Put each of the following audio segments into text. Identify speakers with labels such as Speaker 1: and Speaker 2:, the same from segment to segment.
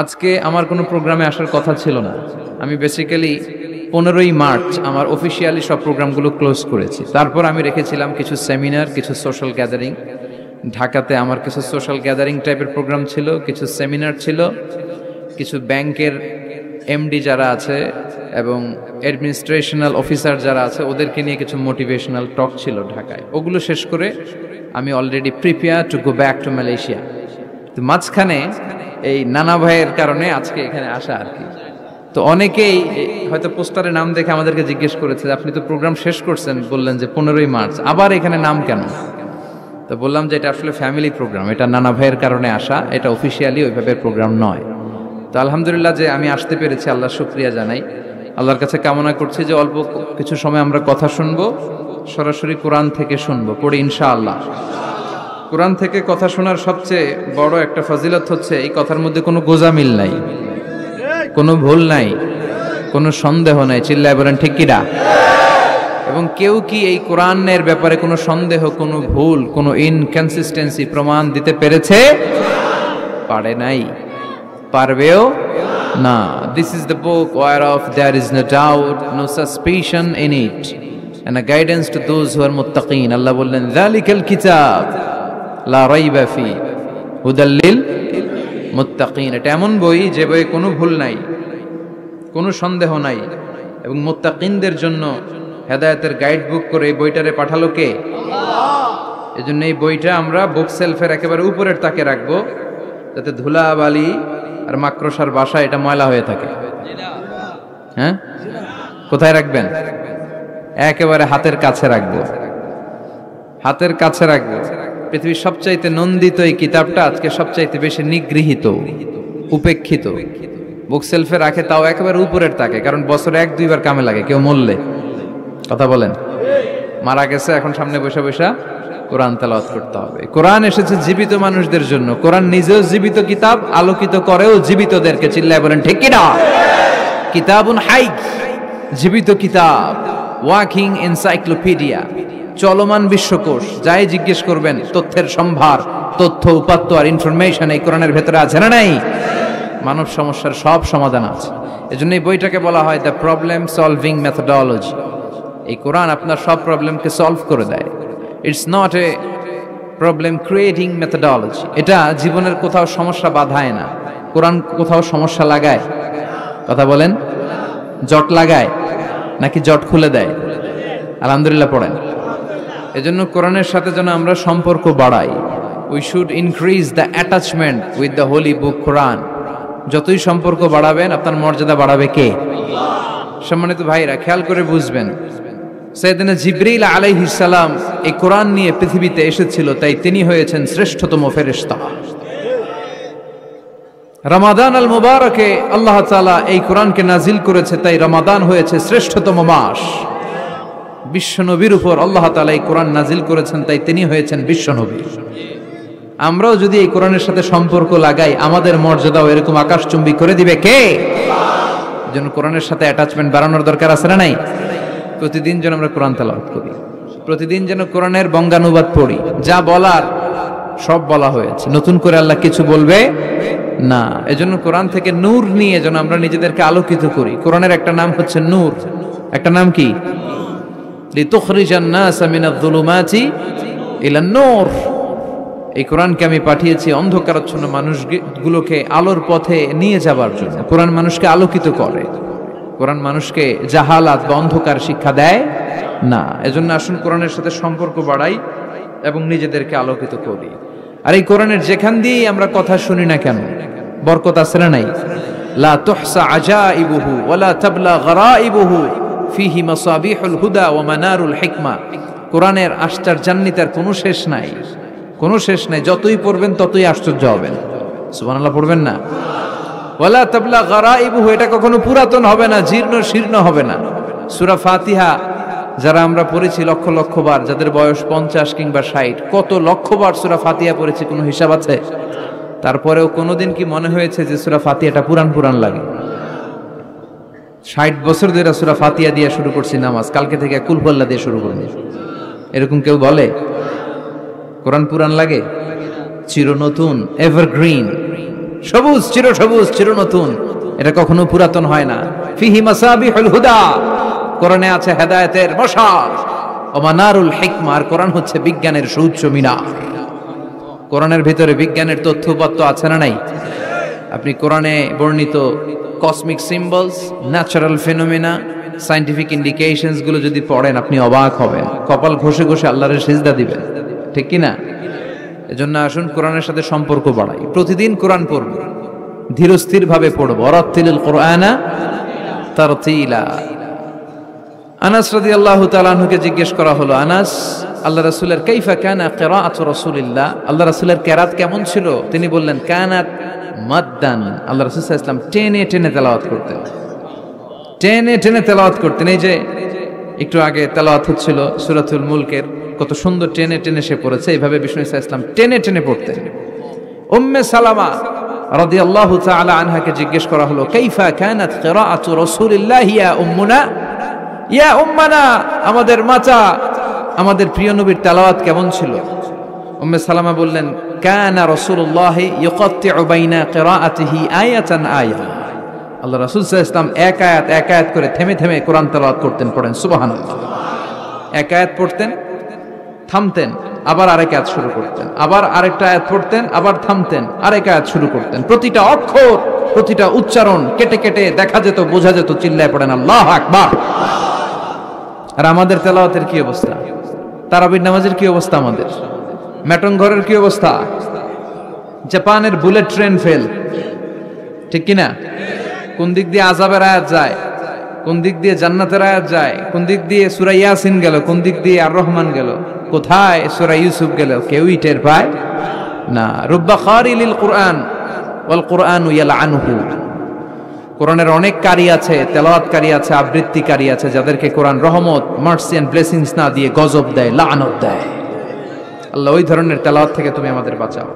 Speaker 1: আজকে আমার কোনো প্রোগ্রামে আসার কথা ছিল না। আমি বেসিক্যালি 15ই মার্চ আমার অফিসিয়ালি সব প্রোগ্রামগুলো ক্লোজ করেছি। তারপর আমি রেখেছিলাম কিছু সেমিনার, কিছু সোশ্যাল গ্যাদারিং। ঢাকাতে আমার কিছু সোশ্যাল গ্যাদারিং টাইপের প্রোগ্রাম ছিল, কিছু সেমিনার ছিল, কিছু ব্যাংকের এমডি যারা আছে এবং অ্যাডমিনিস্ট্রেশনাল অফিসার যারা আছে ওদেরকে নিয়ে কিছু মোটিভেশনাল টক ছিল ঢাকায়। ওগুলো শেষ করে আমি already prepare to go back to Malaysia. তো মাঝখানে এই নানা ভাইয়ের কারণে আজকে এখানে আসা আর কি। তো অনেকেই হয়তো পোস্টারে নাম দেখে আমাদেরকে জিজ্ঞেস করেছে, আপনি তো প্রোগ্রাম শেষ করছেন, বললেন যে 15ই মার্চ, আবার এখানে নাম কেন? তো বললাম যে এটা আসলে ফ্যামিলি প্রোগ্রাম, এটা নানা ভাইয়ের কারণে আসা, এটা অফিসিয়ালি ওইভাবে প্রোগ্রাম নয়। তো আলহামদুলিল্লাহ যে আমি আসতে পেরেছি, আল্লাহর শুকরিয়া জানাই। আল্লাহর কাছে কামনা করছি যে অল্প কিছু সময় আমরা কথা শুনবো, সরাসরি কোরআন থেকে শুনবো, পড়ি ইনশাআল্লাহ। কোরআন থেকে কথা শোনার সবচেয়ে বড় একটা ফজিলত হচ্ছে এই কথার মধ্যে কোনো গোজামিল নাই, কোনো ভুল নাই, কোনো সন্দেহ নাই। চিল্লায় বলেন ঠিক কিনা? এবং কেউ কি এই কোরআনের ব্যাপারে কোনো সন্দেহ, কোনো ভুল, কোনো ইনকনসিস্টেন্সি প্রমাণ দিতে পেরেছে? পারে নাই, পারবেও না। This is the book whereof there is no doubt, no suspicion in it, and a guidance to those who are muttaqin. আল্লাহ বললেন যালিকাল কিতাব লা রাইবা ফি হুদাল লিল মুত্তাকিন। এটা এমন বই যে বইয়ে কোনো ভুল নাই, কোনো সন্দেহ নাই, এবং মুত্তাকিনদের জন্য হেদায়েতের গাইড বুক করে এই বইটারে পাঠালো কে? আল্লাহ। এজন্য এই বইটা আমরা বুক সেলফের একেবারে উপরের তাকে রাখবো, যাতে ধুলা বালি আর মাকড়সার বাসা এটা ময়লা হয়ে থাকে। হ্যাঁ, কোথায় রাখবেন? একেবারে হাতের কাছে রাখবো, হাতের কাছে রাখবো। পৃথিবীর সবচাইতে নন্দিত এই কিতাবটা আজকে সবচাইতে বেশি নিগৃহীত, উপেক্ষিত। বুক সেলফে রাখে, তাও একেবারে উপরের তাকে, কারণ বছরে 1-2 বার কামে লাগে। কেউ মরলে, কথা বলেন, মারা গেছে, এখন সামনে বসে বসে কোরআন তেলাওয়াত করতে হবে। কোরআন এসেছে জীবিত মানুষদের জন্য। কোরআন নিজেও জীবিত কিতাব, আলোকিত করেও জীবিতদেরকে। চিল্লায় বলেন ঠিক কিনা? কিতাবুন হাই, জীবিত কিতাব, ওয়াকিং এনসাইক্লোপিডিয়া, চলমান বিশ্বকোষ। যাই জিজ্ঞেস করবেন তথ্যের সম্ভার, তথ্য উপাত্ত আর ইনফরমেশন এই কোরআনের ভেতরে আছে না নাই? মানব সমস্যার সব সমাধান আছে। এজন্য এই বইটাকে বলা হয় দ্য প্রবলেম সলভিং মেথোডোলজি। এই কোরআন আপনার সব প্রবলেমকে সলভ করে দেয়। It's not a problem creating methodology. এটা জীবনের কোথাও সমস্যা বাধায় না। কোরআন কোথাও সমস্যা লাগায়? কথা বলেন, জট লাগায় নাকি জট খুলে দেয়? আলহামদুলিল্লাহ পড়েন। এজন্য কোরআনের সাথে যেন আমরা সম্পর্ক বাড়াই। We should increase the attachment with the holy book Quran. যতই সম্পর্ক বাড়াবেন আপনার মর্যাদা বাড়াবে কে? সম্মানিত ভাইরা, খেয়াল করে বুঝবেন, সাইয়েদনা জিবরিল আলাইহিস সালাম এই কোরআন নিয়ে পৃথিবীতে এসেছিল, তাই তিনি হয়েছেন শ্রেষ্ঠতম ফেরেশতা। রমাদান আল মুবারকে আল্লাহ তাআলা এই কোরআনকে নাজিল করেছে, তাই রমাদান হয়েছে শ্রেষ্ঠতম মাস। বিশ্বনবীর উপর আল্লাহ তাআলা এই কোরআন নাজিল করেছেন, তাই তিনি হয়েছেন বিশ্বনবী। আমরাও যদি এই কোরআনের সাথে সম্পর্ক লাগাই, আমাদের মর্যাদাও এরকম আকাশচুম্বী করে দিবে কে? যেন কোরআনের সাথে অ্যাটাচমেন্ট বাড়ানোর দরকার আছে না নাই? প্রতিদিন যেন আমরা কোরআন তেলাওয়াত করি, প্রতিদিন যেন কোরআনের বঙ্গানুবাদ পড়ি। যা বলার সব বলা হয়েছে, নতুন করে আল্লাহ কিছু বলবে না। এজন্য কোরআন থেকে নূর নিয়ে যেন আমরা নিজেদেরকে আলোকিত করি। কোরআনের একটা নাম হচ্ছে নূর, একটা নাম কি? লিতুখরিজান নাস মিনাজ যুলুমাতি ইলান নূর। এই কোরআনকে আমি পাঠিয়েছি অন্ধকারাচ্ছন্ন মানুষগুলোকে আলোর পথে নিয়ে যাবার জন্য। কোরআন মানুষকে আলোকিত করে, কোরআন মানুষকে জাহালাত বা অন্ধকার শিক্ষা দেয় না। এজন্য আসুন কোরআনের সাথে সম্পর্ক বাড়াই এবং নিজেদেরকে আলোকিত করি। আর এই কোরআনের যেখান দিয়েই আমরা কথা শুনি না কেন, বরকত আছে না নাই? লা তুহসা আজাইবুহু ওয়ালা তাবলা গরাইবুহু ফিহি মাসাবিহুল হুদা ওয়া মানারুল হিকমা। কোরআনের আশ্চর্যান্বিতার কোনো শেষ নাই, কোনো শেষ নাই। যতই পড়বেন ততই আশ্চর্য হবেন। সুবহানাল্লাহ পড়বেন না? ওয়ালা তাবলা গরাইবুহু, এটা কখনো পুরাতন হবে না, জীর্ণ শীর্ণ হবে না। সূরা ফাতিহা যারা আমরা পড়েছি লক্ষ লক্ষ বার, যাদের বয়স 50 কিংবা 60, কত লক্ষ বার সূরা ফাতিহা পড়েছি, কোনো হিসাব আছে? তারপরেও কোনোদিন কি মনে হয়েছে যে সূরা ফাতিহাটা পুরান পুরান লাগে? 60 বছর ধরে সূরা ফাতিহা দিয়ে শুরু করছি নামাজ, কালকে থেকে কুল হুয়াল্লাহ দিয়ে শুরু করব, এরকম কেউ বলে কোরআন পুরান লাগে? চির নতুন, এভারগ্রিন, সবুজ, চিরসবুজ, চিরনতুন, এটা কখনো পুরাতন হয় না। ফিহি মাসাবিহুল হুদা, কোরআনে আছে হেদায়েতের মশাল, ওয়া মানারুল হিকমা, আর কোরআন হচ্ছে বিজ্ঞানের সুউচ্চ মিনার। কোরআনের ভিতরে বিজ্ঞানের তথ্যপত্র আছে না নাই? আপনি কোরআনে বর্ণিত cosmic symbols, natural phenomena, scientific indications গুলো যদি পড়েন আপনি অবাক হবেন, কপাল ঘষে ঘষে আল্লাহর সিজদা দিবেন, ঠিক কি না? এজন্য আসুন কোরআনের সাথে সম্পর্ক বাড়াই, প্রতিদিন কোরআন পড়ব, ধীরস্থির ভাবে পড়ব। ওয়ারাত্তিলিল কোরআনা তারতিলা। আনাস রাদিয়াল্লাহু তাআলা আনহুকে জিজ্ঞেস করা হলো, আনাস, আল্লাহ রাসূলের কাইফা কানা কিরাআতু রাসূলিল্লাহ, আল্লাহ রাসূলের কিরাত কেমন ছিল? তিনি বললেন, কানাত মাদ্দান, আল্লাহ রাসূল সাল্লাল্লাহু আলাইহি ওয়াসাল্লাম টেনে টেনে তেলাওয়াত করতেন, টেনে টেনে তেলাওয়াত করতেন। এই যে একটু আগে তেলাওয়াত হচ্ছিল সূরাতুল মুলকের, কত সুন্দর টেনে টেনে সে পড়েছে, এইভাবে বিষ্ণু সাল্লাল্লাহু আলাইহি ওয়াসাল্লাম টেনে টেনে পড়তেন। উম্মে সালামা রাদিয়াল্লাহু তাআলা আনহাকে জিজ্ঞেস করা হলো, কাইফা কানাত কিরাআতু রাসূলিল্লাহ ইয়া উম্মুনা, ইয়া উম্মানা, আমাদের মাতা, আমাদের প্রিয় নবীর তেলাওয়াত কেমন ছিল? উম্মে সালামা বললেন, কানা রাসূলুল্লাহ ইউকাত্তিউ বাইনা কিরাআতিহি আয়াতান আয়া, আল্লাহ রাসূল সাল্লাল্লাহু আলাইহি ওয়াসাল্লাম এক আয়াত এক আয়াত করে থেমে থেমে কোরআন তেলাওয়াত করতেন। পড়েন সুবহানাল্লাহ। এক আয়াত পড়তেন, থামতেন, আবার আরেক আয়াত শুরু করতেন, আবার আরেকটা আয়াত পড়তেন, আবার থামতেন, আরেক আয়াত শুরু করতেন। প্রতিটা অক্ষর, প্রতিটা উচ্চারণ কেটে কেটে দেখা যেত, বোঝা যেত। চিল্লায় পড়েন আল্লাহু আকবার। আর আমাদের তেলাওয়াতের কি অবস্থা? তারাবির নামাজের কি অবস্থা? আমাদের মেটন ঘরের কি অবস্থা? জাপানের বুলেট ট্রেন ফেল, ঠিক কিনা? কোন দিক দিয়ে আযাবের আয়াত যায়, কোন দিক দিয়ে জান্নাতের আয়াত যায়, কোন দিক দিয়ে সূরা ইয়াসিন গেল, কোন দিক দিয়ে আর রহমান গেল, কোথায় সূরা ইউসুফ গেল, কেউই টের পায় না। রুব্বা খারিলিল কুরআন ওয়াল কুরআনু ইয়ালআনুহু, কোরআনের অনেক কারি আছে, তেলাওয়াতকারী আছে, আবৃত্তিকারী আছে, যাদেরকে কোরআন রহমত, মার্সি এন্ড ব্লেসিংস না দিয়ে গজব দেয়, লাআনত দেয়। আল্লাহ ওই ধরনের তেলাওয়াত থেকে তুমি আমাদের বাঁচাও।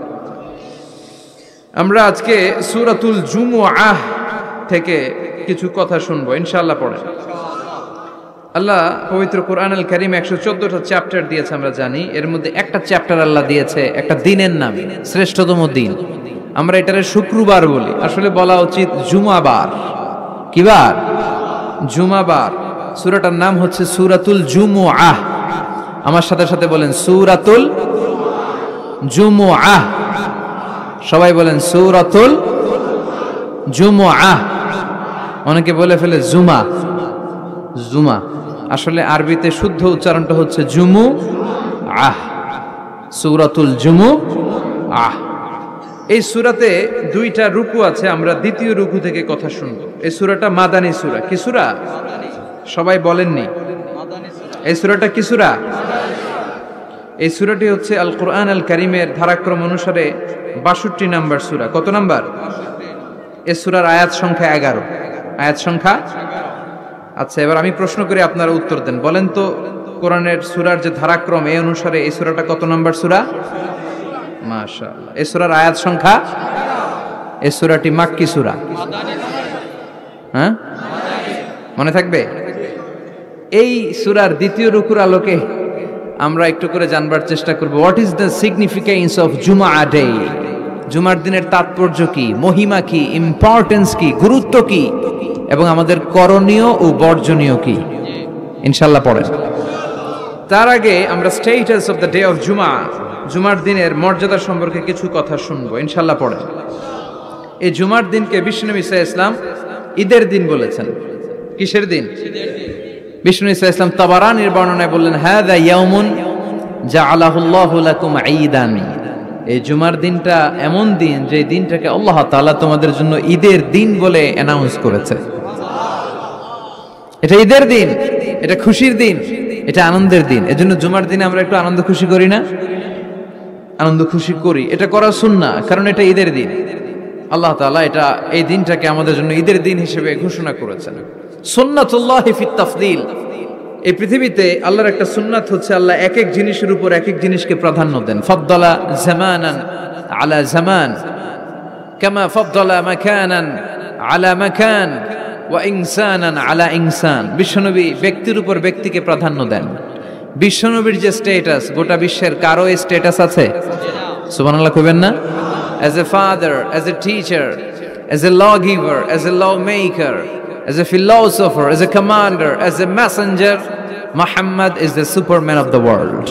Speaker 1: আমরা আজকে সূরাতুল জুমুআহ থেকে কিছু কথা শুনবো ইনশাআল্লাহ। পড়েন। আল্লাহ পবিত্র কোরআনুল কারীম 114টা চ্যাপ্টার দিয়েছে, আমরা জানি। এর মধ্যে একটা চ্যাপ্টার আল্লাহ দিয়েছে একটা দিনের নামে, শ্রেষ্ঠতম দিন। আমরা এটারে শুক্রবার বলি, আসলে বলা উচিত জুমাবার। কি বার? জুমাবার। সূরাটার নাম হচ্ছে সূরাতুল জুমুআহ। আমার সাথে সাথে বলেন সূরাতুল জুমুআহ। সবাই বলেন সূরাতুল জুমুআহ। অনেকে বলে ফেলে জুমা, জুমা। আসলে আরবিতে শুদ্ধ উচ্চারণটা হচ্ছে জুমুআহ, সূরাতুল জুমুআহ। এই সূরাতে দুইটা রুকু আছে, আমরা দ্বিতীয় রুকু থেকে কথা শুনবো। এই সূরাটা মাদানী সূরা। কি সূরা? সবাই বলেননি। এই সূরাটা কি সূরা? এই সূরাটি হচ্ছে আল কোরআন আল কারীমের ধারাক্রম অনুসারে ৬২ নাম্বার সূরা। কত নাম্বার? এই সূরার আয়াত সংখ্যা ১১। আয়াত সংখ্যা? আচ্ছা, এবার আমি প্রশ্ন করে আপনারা উত্তর দেন। বলেন তো, কোরআনের সূরার যে ধারাক্রম এই অনুসারে এই সূরাটা কত নাম্বার সূরা? মাশাআল্লাহ। এই সূরার আয়াত সংখ্যা? এই সূরাটি মাক্কি সূরা। হ্যাঁ, মনে থাকবে? এই সূরার দ্বিতীয় রুকুর আলোকে আমরা একটু করে জানবার চেষ্টা করব, what is the significance of জুমা ডে। জুমার দিনের তাৎপর্য কি, মহিমা কি, ইম্পর্টেন্স কি, গুরুত্ব কি, এবং আমাদের করণীয় ও বর্জনীয় কি, ইনশাআল্লাহ পড়েন। তার আগে আমরা status of the day of জুমা, জুমার দিনের মর্যাদা সম্পর্কে কিছু কথা শুনবো, ইনশাআল্লাহ পড়েন। এই জুমার দিনকে বিশ্বনবী সাল্লাল্লাহু আলাইহি ওয়াসাল্লাম ঈদের দিন বলেছেন। কিসের দিন? বিশ্বনবী সাল্লাল্লাহু আলাইহি ওয়াসাল্লাম তাবারানীর বর্ণনায় বললেন, হাযা ইয়াউমুন জাআলাহুল্লাহু লাকুম ঈদান। এই জুমার দিনটা এমন দিন যে দিনটাকে আল্লাহ তাআলা তোমাদের জন্য ঈদের দিন বলে অ্যানাউন্স করেছে। এটা ঈদের দিন, এটা খুশির দিন, এটা আনন্দের দিন। এজন্য জুমার দিনে আমরা একটু আনন্দ খুশি করি না? আনন্দ খুশি করি, এটা করা সুন্নাহ, কারণ এটা ঈদের দিন। আল্লাহ তাআলা এটা এই দিনটাকে আমাদের জন্য ঈদের দিন হিসেবে ঘোষণা করেছেন। সুন্নাতুল্লাহি ফিত তাফদীল। এই পৃথিবীতে আল্লাহর একটা সুন্নাত হচ্ছে আল্লাহ এক এক জিনিসের উপর এক এক জিনিসকে প্রাধান্য দেন। ফাদ্দালা জামানান আলা জামান, কামা ফাদ্দালা মাকানান আলা মাকান ওয়া ইনসানান আলা ইনসান। বিশ্বনবী ব্যক্তির উপর ব্যক্তিকে প্রাধান্য দেন। বিশ্বনবীর যে স্ট্যাটাস, গোটা বিশ্বের কারো এই স্ট্যাটাস আছে? সুবহানাল্লাহ কইবেন না? as a father, as a teacher, as a lawgiver, as a lawmaker, as a philosopher, as a commander, as a messenger, Muhammad is the superman of the world.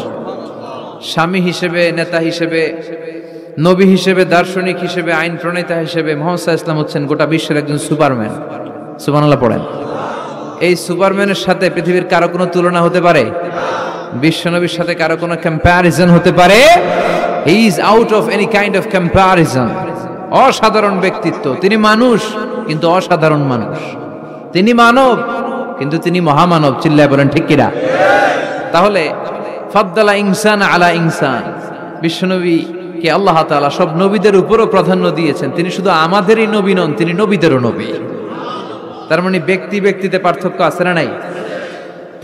Speaker 1: স্বামী হিসেবে, নেতা হিসেবে, নবী হিসেবে, দার্শনিক হিসেবে, আইন প্রণেতা হিসেবে মুহাম্মদ সাল্লাল্লাহু আলাইহি ওয়াসাল্লাম হচ্ছেন গোটা বিশ্বের একজন সুপারম্যান। সুবহানাল্লাহ পড়েন। এই সুপারম্যানের সাথে পৃথিবীর কারো কোনো তুলনা হতে পারে? বিশ্বনবীর সাথে কারো কোনো কম্প্যারিজন হতে পারে? He is out of any kind of comparison. অসাধারণ ব্যক্তিত্ব। তিনি মানুষ কিন্তু অসাধারণ মানুষ। তিনি মানব কিন্তু তিনি মহামানব। চিল্লায় বলেন ঠিক কিনা? তাহলে ফাদ্দালা ইনসান আলা ইনসান, বিশ্বনবীকে আল্লাহ তাআলা সব নবীদের উপরও প্রাধান্য দিয়েছেন। তিনি শুধু আমাদেরই নবী নন, তিনি নবীদেরও নবী। তার মানে ব্যক্তি ব্যক্তিতে পার্থক্য আছে না নাই?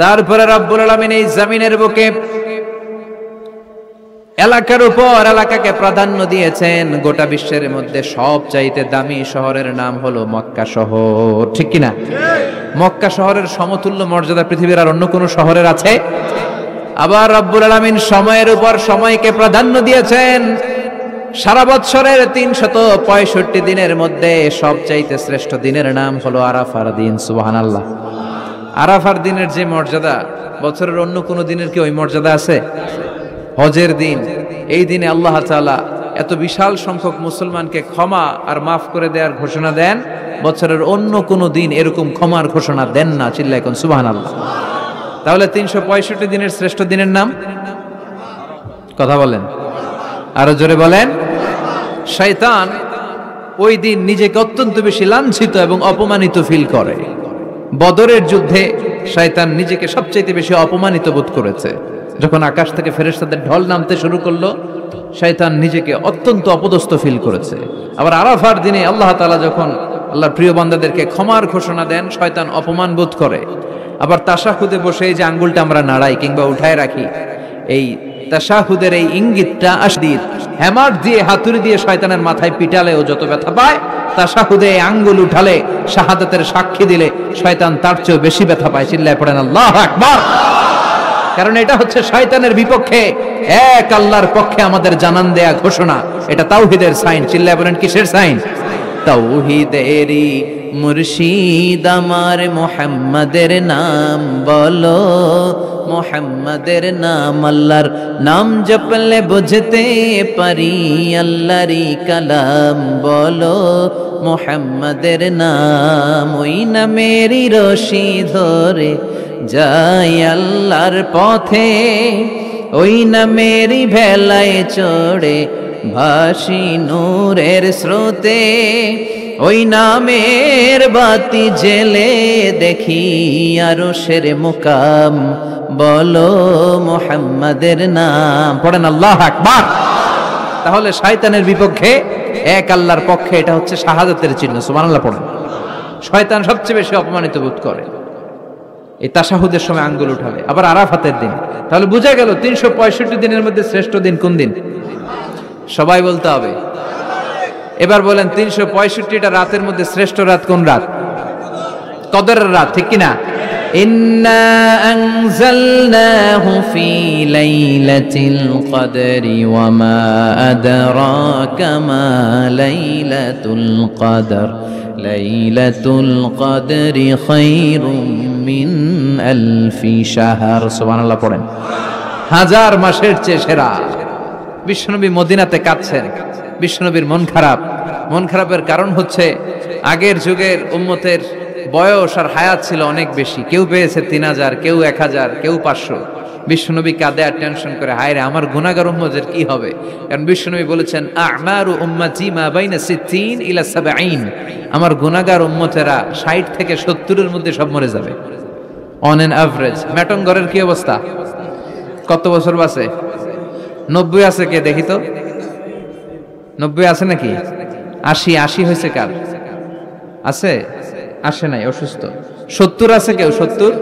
Speaker 1: তারপরে রব্বুল আলামিন এই জমিনের বুকে এলাকার উপর এলাকাকে প্রাধান্য দিয়েছেন। গোটা বিশ্বের মধ্যে সবচাইতে দামি শহরের নাম হলো মক্কা শহর। ঠিক কিনা? মক্কা শহরের সমতুল্য মর্যাদা পৃথিবীর আর অন্য কোনো শহরের আছে? আবার রব্বুল আলামিন সময়ের উপর সময়কে প্রাধান্য দিয়েছেন। সারা বছরের 365 দিনের মধ্যে সবচাইতে শ্রেষ্ঠ দিনের নাম হলো আরাফার দিন। সুবহানাল্লাহ। আরাফার দিনের যে মর্যাদা, বছরের অন্য কোনো দিনের কি ওই মর্যাদা আছে? হজের দিন, এই দিনে আল্লাহ তাআলা এত বিশাল সংখ্যক মুসলমানকে ক্ষমা আর মাফ করে দেওয়ার ঘোষণা দেন। বছরের অন্য কোনো দিন এরকম ক্ষমার ঘোষণা দেন না। চিল্লায় কোন সুবহানাল্লাহ। তাহলে 365 দিনের শ্রেষ্ঠ দিনের নাম? কথা বলেন, আরো জোরে বলেন। শয়তান ওই দিন নিজেকে অত্যন্ত বেশি লাঞ্ছিত এবং অপমানিত ফিল করে। বদরের যুদ্ধে শয়তান নিজেকে সবচেয়ে বেশি অপমানিত বোধ করেছে। যখন আকাশ থেকে ফেরেশতাদের ঢল নামতে শুরু করলো, শয়তান নিজেকে অত্যন্ত অপদস্থ ফিল করেছে। আবার আরাফার দিনে আল্লাহ তাআলা যখন আল্লাহর প্রিয় বান্দাদেরকে ক্ষমার ঘোষণা দেন, শয়তান অপমান বোধ করে। আবার তাশাহুদে বসে এই যে আঙ্গুলটা আমরা নাড়াই কিংবা উঠায় রাখি, এই তাশাহুদের এই ইঙ্গিতটা আসদিদ হ্যামার দিয়ে, হাতুড়ি দিয়ে শয়তানের মাথায় পিটালেও যত ব্যথা পায়, তাশাহুদে এই আঙ্গুল উঠালে, শাহাদাতের সাক্ষী দিলে শয়তান তার চেয়েও বেশি ব্যথা পায়। চিল্লায় পড়েন আল্লাহু আকবার। কারণ এটা হচ্ছে শয়তানের বিপক্ষে এক আল্লাহর পক্ষে আমাদের জানান দেয়া ঘোষণা। এটা তাওহীদের সাইন। চিল্লায় বলেন কিসের সাইন? তাওহীদেরই মুর্শিদ আমার মুহাম্মাদের নাম বলো, মুহাম্মাদের নাম। আল্লাহর নাম জপলে বুঝতে পারি আল্লাহরই কালাম বলো, মুহাম্মাদের নাম। ওই নামেরই রশি ধরে যাই আল্লাহর পথে, ওই নামেরই ভেলায় চড়ে ভাসি নূরের স্রোতে। ওই নামের বাতি জেলে দেখি আরশের মুকাম বলো, মুহাম্মাদের নাম। পড়েন আল্লাহু আকবার। তাহলে শয়তানের বিপক্ষে এক আল্লাহর পক্ষে এটা হচ্ছে শাহাদাতের চিহ্ন। সুবহানাল্লাহ পড়েন। শয়তান সবচেয়ে বেশি অপমানিত বোধ করে এই তাশাহুদের সময় আঙ্গুল উঠালে। আবার আরাফাতের দিন। তাহলে বোঝা গেল 365 দিনের মধ্যে শ্রেষ্ঠ দিন কোন দিন? সবাই বলতে হবে। এবার বলেন 365টা রাতের মধ্যে শ্রেষ্ঠ রাত কোন রাত? কদরের রাত। ঠিক কিনা? ইন্না আনজালনাহু ফি লাইলাতিল কদরি ওয়া মা আদরাকা মা লাইলাতুল কদর, লাইলাতুল কদরি খায়রুম মিন আলফি শাহর। সুবহানাল্লাহ পড়েন। হাজার মাসের চেয়ে সেরা। বিশ্বনবী মদিনাতে কাঁদছেন। বিশ্বনবীর মন খারাপ। মন খারাপের কারণ হচ্ছে আগের যুগের উম্মতের বয়স আর হায়াত ছিল অনেক বেশি। কেউ পেয়েছে 3000, কেউ 1000, কেউ 500। বিশ্বনবী কাঁদে আর টেনশন করে, হায় রে আমার গুনাহগার উম্মতের কি হবে? কারণ বিশ্বনবী বলেছেন আমারু উম্মতি মা বাইনা 60 ইলা 70। আমার গুনাহগার উম্মতেরা 60 থেকে 70 মধ্যে সব মরে যাবে অন এন এভারেজ। মেটংগরের কি অবস্থা? কত বছর বাঁচে? 90 আছে কে দেখি তো? 90 আছে নাকি? 80 হয়েছে কার? আছে? আসে নাই, অসুস্থ। 70 আছে কেউ? 70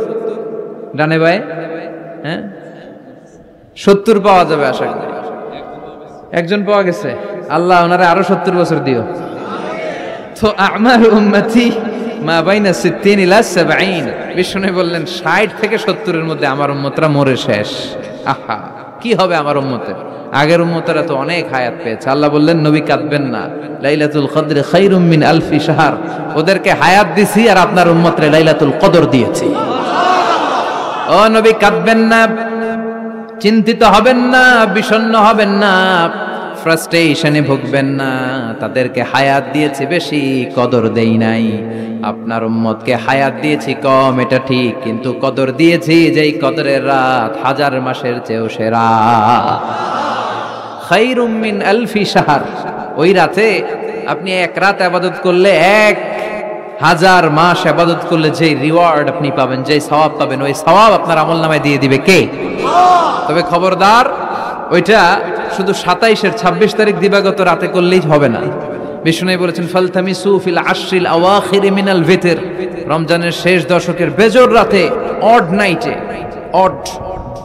Speaker 1: ডানে বায়ে? হ্যাঁ 70 পাওয়া যাবে আশা করি। একজন পাওয়া গেছে। আল্লাহ ওনারে আরো 70 বছর দিও। তো আমার উম্মতি মা বাইনা 60 ইলা 70। বিষ্ণু বললেন 60 থেকে 70 এর মধ্যে আমার উম্মতরা মরে শেষ। আহা কি হবে আমার উম্মতের? আগের উম্মতেরা তো অনেক হায়াত পেয়েছে। আল্লাহ বললেন নবী কাঁদবেন না, লাইলাতুল কদর খায়রুম মিন আলফি শাহর, ওদেরকে হায়াত দিছি আর আপনার উম্মতরে লাইলাতুল কদর দিয়েছি। ও নবী কাঁদবেন না, চিন্তিত হবেন না, বিষণ্ণ হবেন না, ফ্রাস্ট্রেশনে ভুগবেন না। তাদেরকে হায়াত দিয়েছি বেশি, কদর দেই নাই। আপনার উম্মতকে হায়াত দিয়েছি কম, এটা ঠিক, কিন্তু কদর দিয়েছি যেই কদরের রাত 1000 মাসের চেয়েও সেরা। খায়রুম মিন আলফি শাহর, ওই রাতে আপনি এক রাত ইবাদত করলে 1000 মাস ইবাদত করলে যে রিওয়ার্ড আপনি পাবেন, যে সওয়াব পাবেন, ওই সওয়াব আপনার আমলনামায় দিয়ে দিবে কে? তবে খবরদার, ওইটা শুধু 27-এর 26 তারিখ দিবাগত রাতে করলেই হবে না। বিষ্ণু বলেছেন ফালতামিসু ফিল আশরিল আওয়াখির মিনাল ভিতর, রমজানের শেষ দশকের বেজোর রাতে, অড নাইটে, অড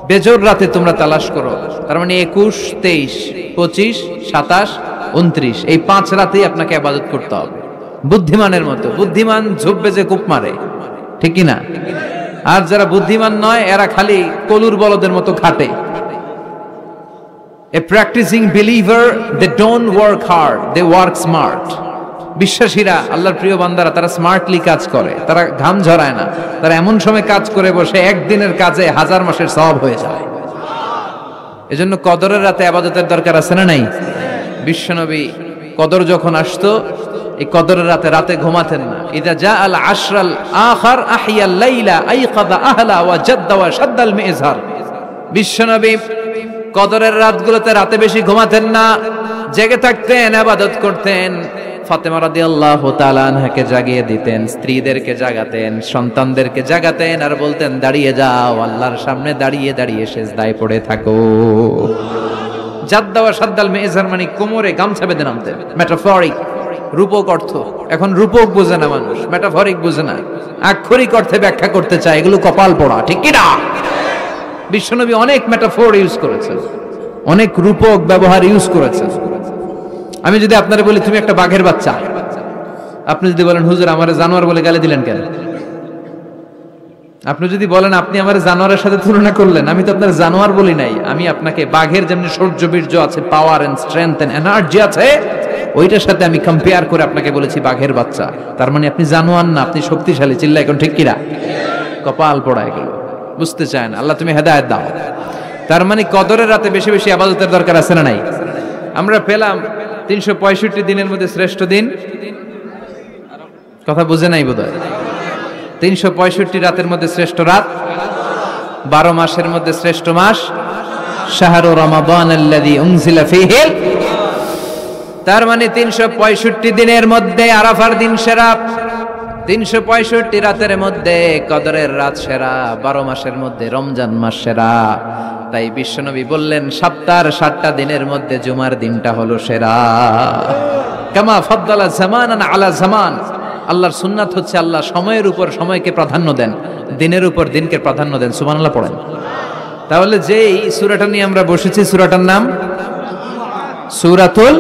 Speaker 1: বেজোর রাতে তোমরা তালাশ করো। তার মানে 21, 23, 25, 27, 29 এই 5 রাতেই আপনাকে ইবাদত করতে হবে বুদ্ধিমানের মতো। বুদ্ধিমান ঝুপবে যে কূপ মারে, ঠিক কি না? আর যারা বুদ্ধিমান নয় এরা খালি কলুর বলদের মতো খাটে। A practicing believer, they don't work hard, they work smart. বিশ্বাসীরা, আল্লাহর প্রিয় বান্দারা, তারা স্মার্টলি কাজ করে, তারা ঘাম ঝরায় না, তারা এমন সময় কাজ করে বসে একদিনের কাজে 1000 মাসের সওয়াব হয়ে যায়। এজন্য কদরের রাতে ইবাদতের দরকার আছে না নাই? বিশ্বনবী কদর যখন আসতো, এই কদরের রাতে ঘুমাতেন না। ইদা জাআল আশরাল আখার আহিয়াল লাইলা আইকাদা আহলা ওয়া জাদ্দা ওয়া শাদ্দাল মিজহার। বিশ্বনবী কদরের রাতগুলোতে রাতে বেশি ঘুমাতেন না, জেগে থাকতেন, ইবাদত করতেন। ফাতেমা রাদিয়াল্লাহু তাআলা আনহাকে জাগিয়ে দিতেন, স্ত্রীদেরকে জাগাতেন, সন্তানদেরকে জাগাতেন, আর বলতেন দাঁড়িয়ে যাও, আল্লাহর সামনে দাঁড়িয়ে দাঁড়িয়ে সিজদায় পড়ে থাকো। জাদ্দা ওয়া শাদ্দাল মিজহার মানে কোমরে গামছা বেঁধে নামতেন। মেটাফরিক, রূপক অর্থ। এখন রূপক বোঝে না মানুষ, মেটাফরিক বোঝে না, আক্ষরিক অর্থে ব্যাখ্যা করতে চায়, এগুলো কপাল পোড়া, ঠিক কি না? বিশ্বনবী অনেক মেটাফোর ইউজ করেছেন, অনেক রূপক ব্যবহার ইউজ করেছেন। আমি যদি আপনারে বলি তুমি একটা বাঘের বাচ্চা, আপনি যদি বলেন হুজুর আমারে জানোয়ার বলে গালি দিলেন কেন? আপনি যদি বলেন আপনি আমারে জানোয়ারের সাথে তুলনা করলেন, আমি তো আপনার জানোয়ার বলি নাই, আমি আপনাকে বাঘের যেমনি শৌর্য বীর্য আছে, power and strength and energy আছে, ওইটার সাথে আমি কম্পেয়ার করে আপনাকে বলেছি বাঘের বাচ্চা। তার মানে আপনি জানোয়ার না, আপনি শক্তিশালী। চিল্লা এখন ঠিক কিনা? কপাল পোড়া এগুলো, বুঝতে চায় না। আল্লাহ তুমি হেদায়েত দাও। তার মানে কদরের রাতে বেশি বেশি ইবাদতের দরকার আছে না নাই? আমরা পেলাম 365 দিনের মধ্যে শ্রেষ্ঠ দিন। কথা বুঝে নাই বোধহয়। 365 রাতের মধ্যে শ্রেষ্ঠ রাত, 12 মাসের মধ্যে শ্রেষ্ঠ মাস, শাহরু রমাদান আল্লাযী উনজিলা ফীহি। তার মানে 365 দিনের মধ্যে আরাফার দিন সেরা, 365 রাতের মধ্যে কদরের রাত সেরা, 12 মাসের মধ্যে রমজান মাস সেরা। তাই বিশ্বনবী বললেন সপ্তাহের 7টা দিনের মধ্যে জুমার দিনটা হলো সেরা। কামা ফাদ্দালা জামানান আলা জামান। আল্লাহর সুন্নাত হচ্ছে আল্লাহ সময়ের উপর সময়কে প্রাধান্য দেন, দিনের উপর দিনকে প্রাধান্য দেন। সুবহানাল্লাহ পড়েন। তাহলে যেই সূরাটা নিয়ে আমরা বসেছি, সূরাটার নাম সূরাতুল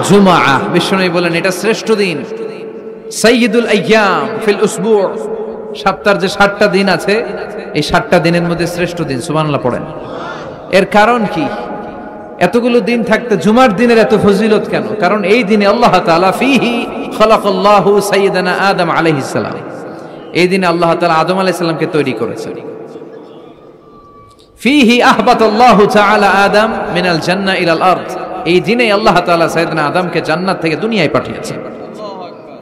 Speaker 1: জুমআ। বিশ্বনবী বলেন এটা শ্রেষ্ঠ দিন, সাইয়্যিদুল আইয়াম ফিল উসবু'। সপ্তাহের যে 7টা দিন আছে, এই 7টা দিনের মধ্যে শ্রেষ্ঠ দিন। সুবহানাল্লাহ পড়েন। এর কারণ কি? এতগুলো দিন থাকতে জুমার দিনের এত ফজিলত কেন? কারণ এই দিনে আল্লাহ তাআলা ফীহি খালাকাল্লাহু সাইয়্যিদানা আদম আলাইহিস সালাম, এই দিনে আল্লাহ তাআলা আদম আলাইহিস সালামকে তৈরি করেছেন। ফীহি আহবাতাল্লাহু তাআলা আদম মিনাল জান্নাহ ইলাল আরদ, এই দিনে আল্লাহ তাআলা সাইয়্যিদানা আদমকে জান্নাত থেকে দুনিয়ায় পাঠিয়েছেন।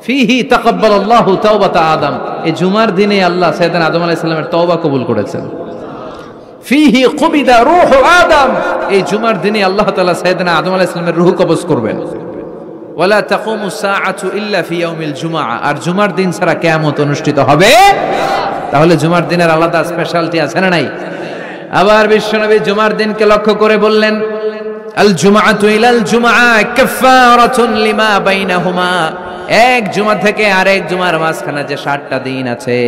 Speaker 1: ফীহি তাকাব্বালাল্লাহু তাওবাতা আদম, এই জুমার দিনে আল্লাহ সাইয়্যিদানা আদম আলাইহিস সালামের তওবা কবুল করেছেন। ফীহি কুবিদা রূহু আদম, এই জুমার দিনে আল্লাহ তাআলা সাইয়্যিদানা আদম আলাইহিস সালামের রূহ কবজ করবেন। ওয়ালা তাকুমু সাআতু ইল্লা ফি ইয়াউমিল জুমআ, আর জুমার দিন ছাড়া কিয়ামত অনুষ্ঠিত হবে। তাহলে জুমার দিনের আলাদা স্পেশালিটি আছে না নাই? আবার বিশ্বনবী জুমার দিনকে লক্ষ্য করে বললেন আল জুমআতু ইলাল জুমআ কাফফারাতুন লিমা বাইনাহুমা, এক জুমা থেকে আরেক জুমার মাঝখানে যে 7টা দিন আছে,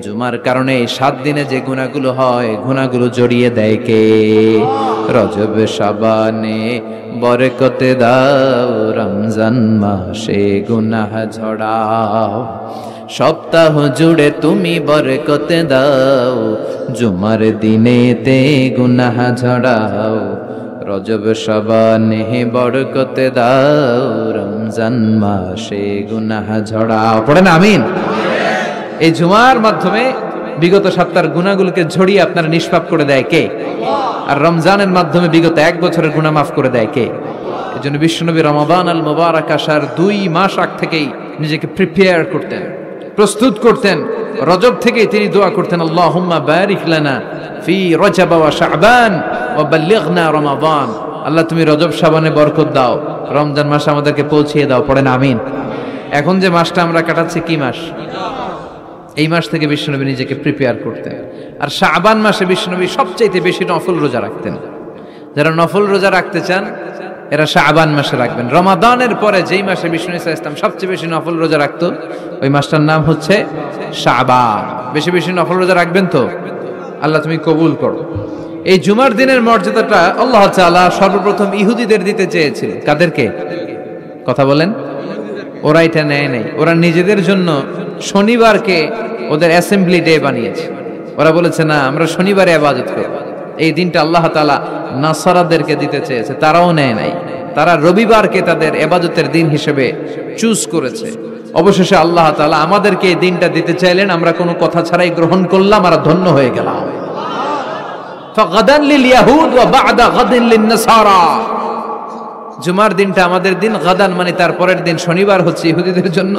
Speaker 1: জুমার কারণে 7 দিনে যে গুনাহগুলো হয়, গুনাহগুলো জড়িয়ে দেয় কে? রজব শাবানে বরকতে দাও, রমজান মাসে গুনাহ ঝড়াও, সপ্তাহ জুড়ে তুমি বরকতে দাও, জুমার দিনেতে গুনাহ ঝড়াও, রজব শাবানে বরকত দাও, রমজান মাসে গুনাহ ঝরাও। পড়েন আমিন। এই জুমার মাধ্যমে বিগত সপ্তাহের গুনাহগুলোকে ঝরিয়ে আপনারা নিষ্পাপ করে দেয় কে? আর রমজানের মাধ্যমে বিগত 1 বছরের গুনাহ মাফ করে দেয় কে? এজন্য বিশ্বনবী রমাদান আল মুবারাক আসার 2 মাস আগ থেকেই নিজেকে প্রিপেয়ার করতেন, প্রস্তুত করতেন। রজব থেকেই তিনি দোয়া করতেন, আল্লাহুম্মা বারিক লানা ফি রজব ওয়া শাবান ওয়া বাল্লিগনা রমাদান। আল্লাহ তুমি রজব শাবানে বরকত দাও, রমজান মাসে আমাদেরকে পৌঁছিয়ে দাও। পড়েন আমিন। এখন যে মাসটা আমরা কাটাচ্ছি কি মাস? এই মাস থেকে বিশ্বনবী নিজেকে প্রিপেয়ার করতেন। আর শাবান মাসে বিশ্বনবী সবচাইতে বেশি নফল রোজা রাখতেন। যারা নফল রোজা রাখতে চান এরা শাবান মাসে রাখবেন। রমাদানের পরে যেই মাসে বিষ্ণু ইসা ইসলাম সবচেয়ে বেশি নফল রোজা রাখতো ওই মাসটার নাম হচ্ছে শাবান। বেশি বেশি নফল রোজা রাখবেন তো? আল্লাহ তুমি কবুল করো। এই জুমার দিনের মর্যাদাটা আল্লাহ তাআলা সর্বপ্রথম ইহুদিদের দিতে চেয়েছিল। কাদেরকে? কথা বলেন। ওরা এটা নেয় নাই। ওরা নিজেদের জন্য শনিবারকে ওদের অ্যাসেম্বলি ডে বানিয়েছে। ওরা বলেছে না, আমরা শনিবারে ইবাদত করব। এই দিনটা আল্লাহ তাআলা নাসারাদেরকে দিতে চেয়েছে, তারাও নেয় নাই। তারা রবিবারকে তাদের ইবাদতের দিন হিসেবে চুজ করেছে। অবশেষে আল্লাহ তাআলা আমাদেরকে এই দিনটা দিতে চাইলেন, আমরা কোনো কথা ছাড়াই গ্রহণ করলাম আর ধন্য হয়ে গেলাম। ফাগাদান লিল ইয়াহুদ ওয়া বা'দা গাদিন লিন নাসারা। জুমার দিনটা আমাদের দিন, গাদান মানে তার পরের দিন শনিবার হচ্ছে ইহুদিদের জন্য,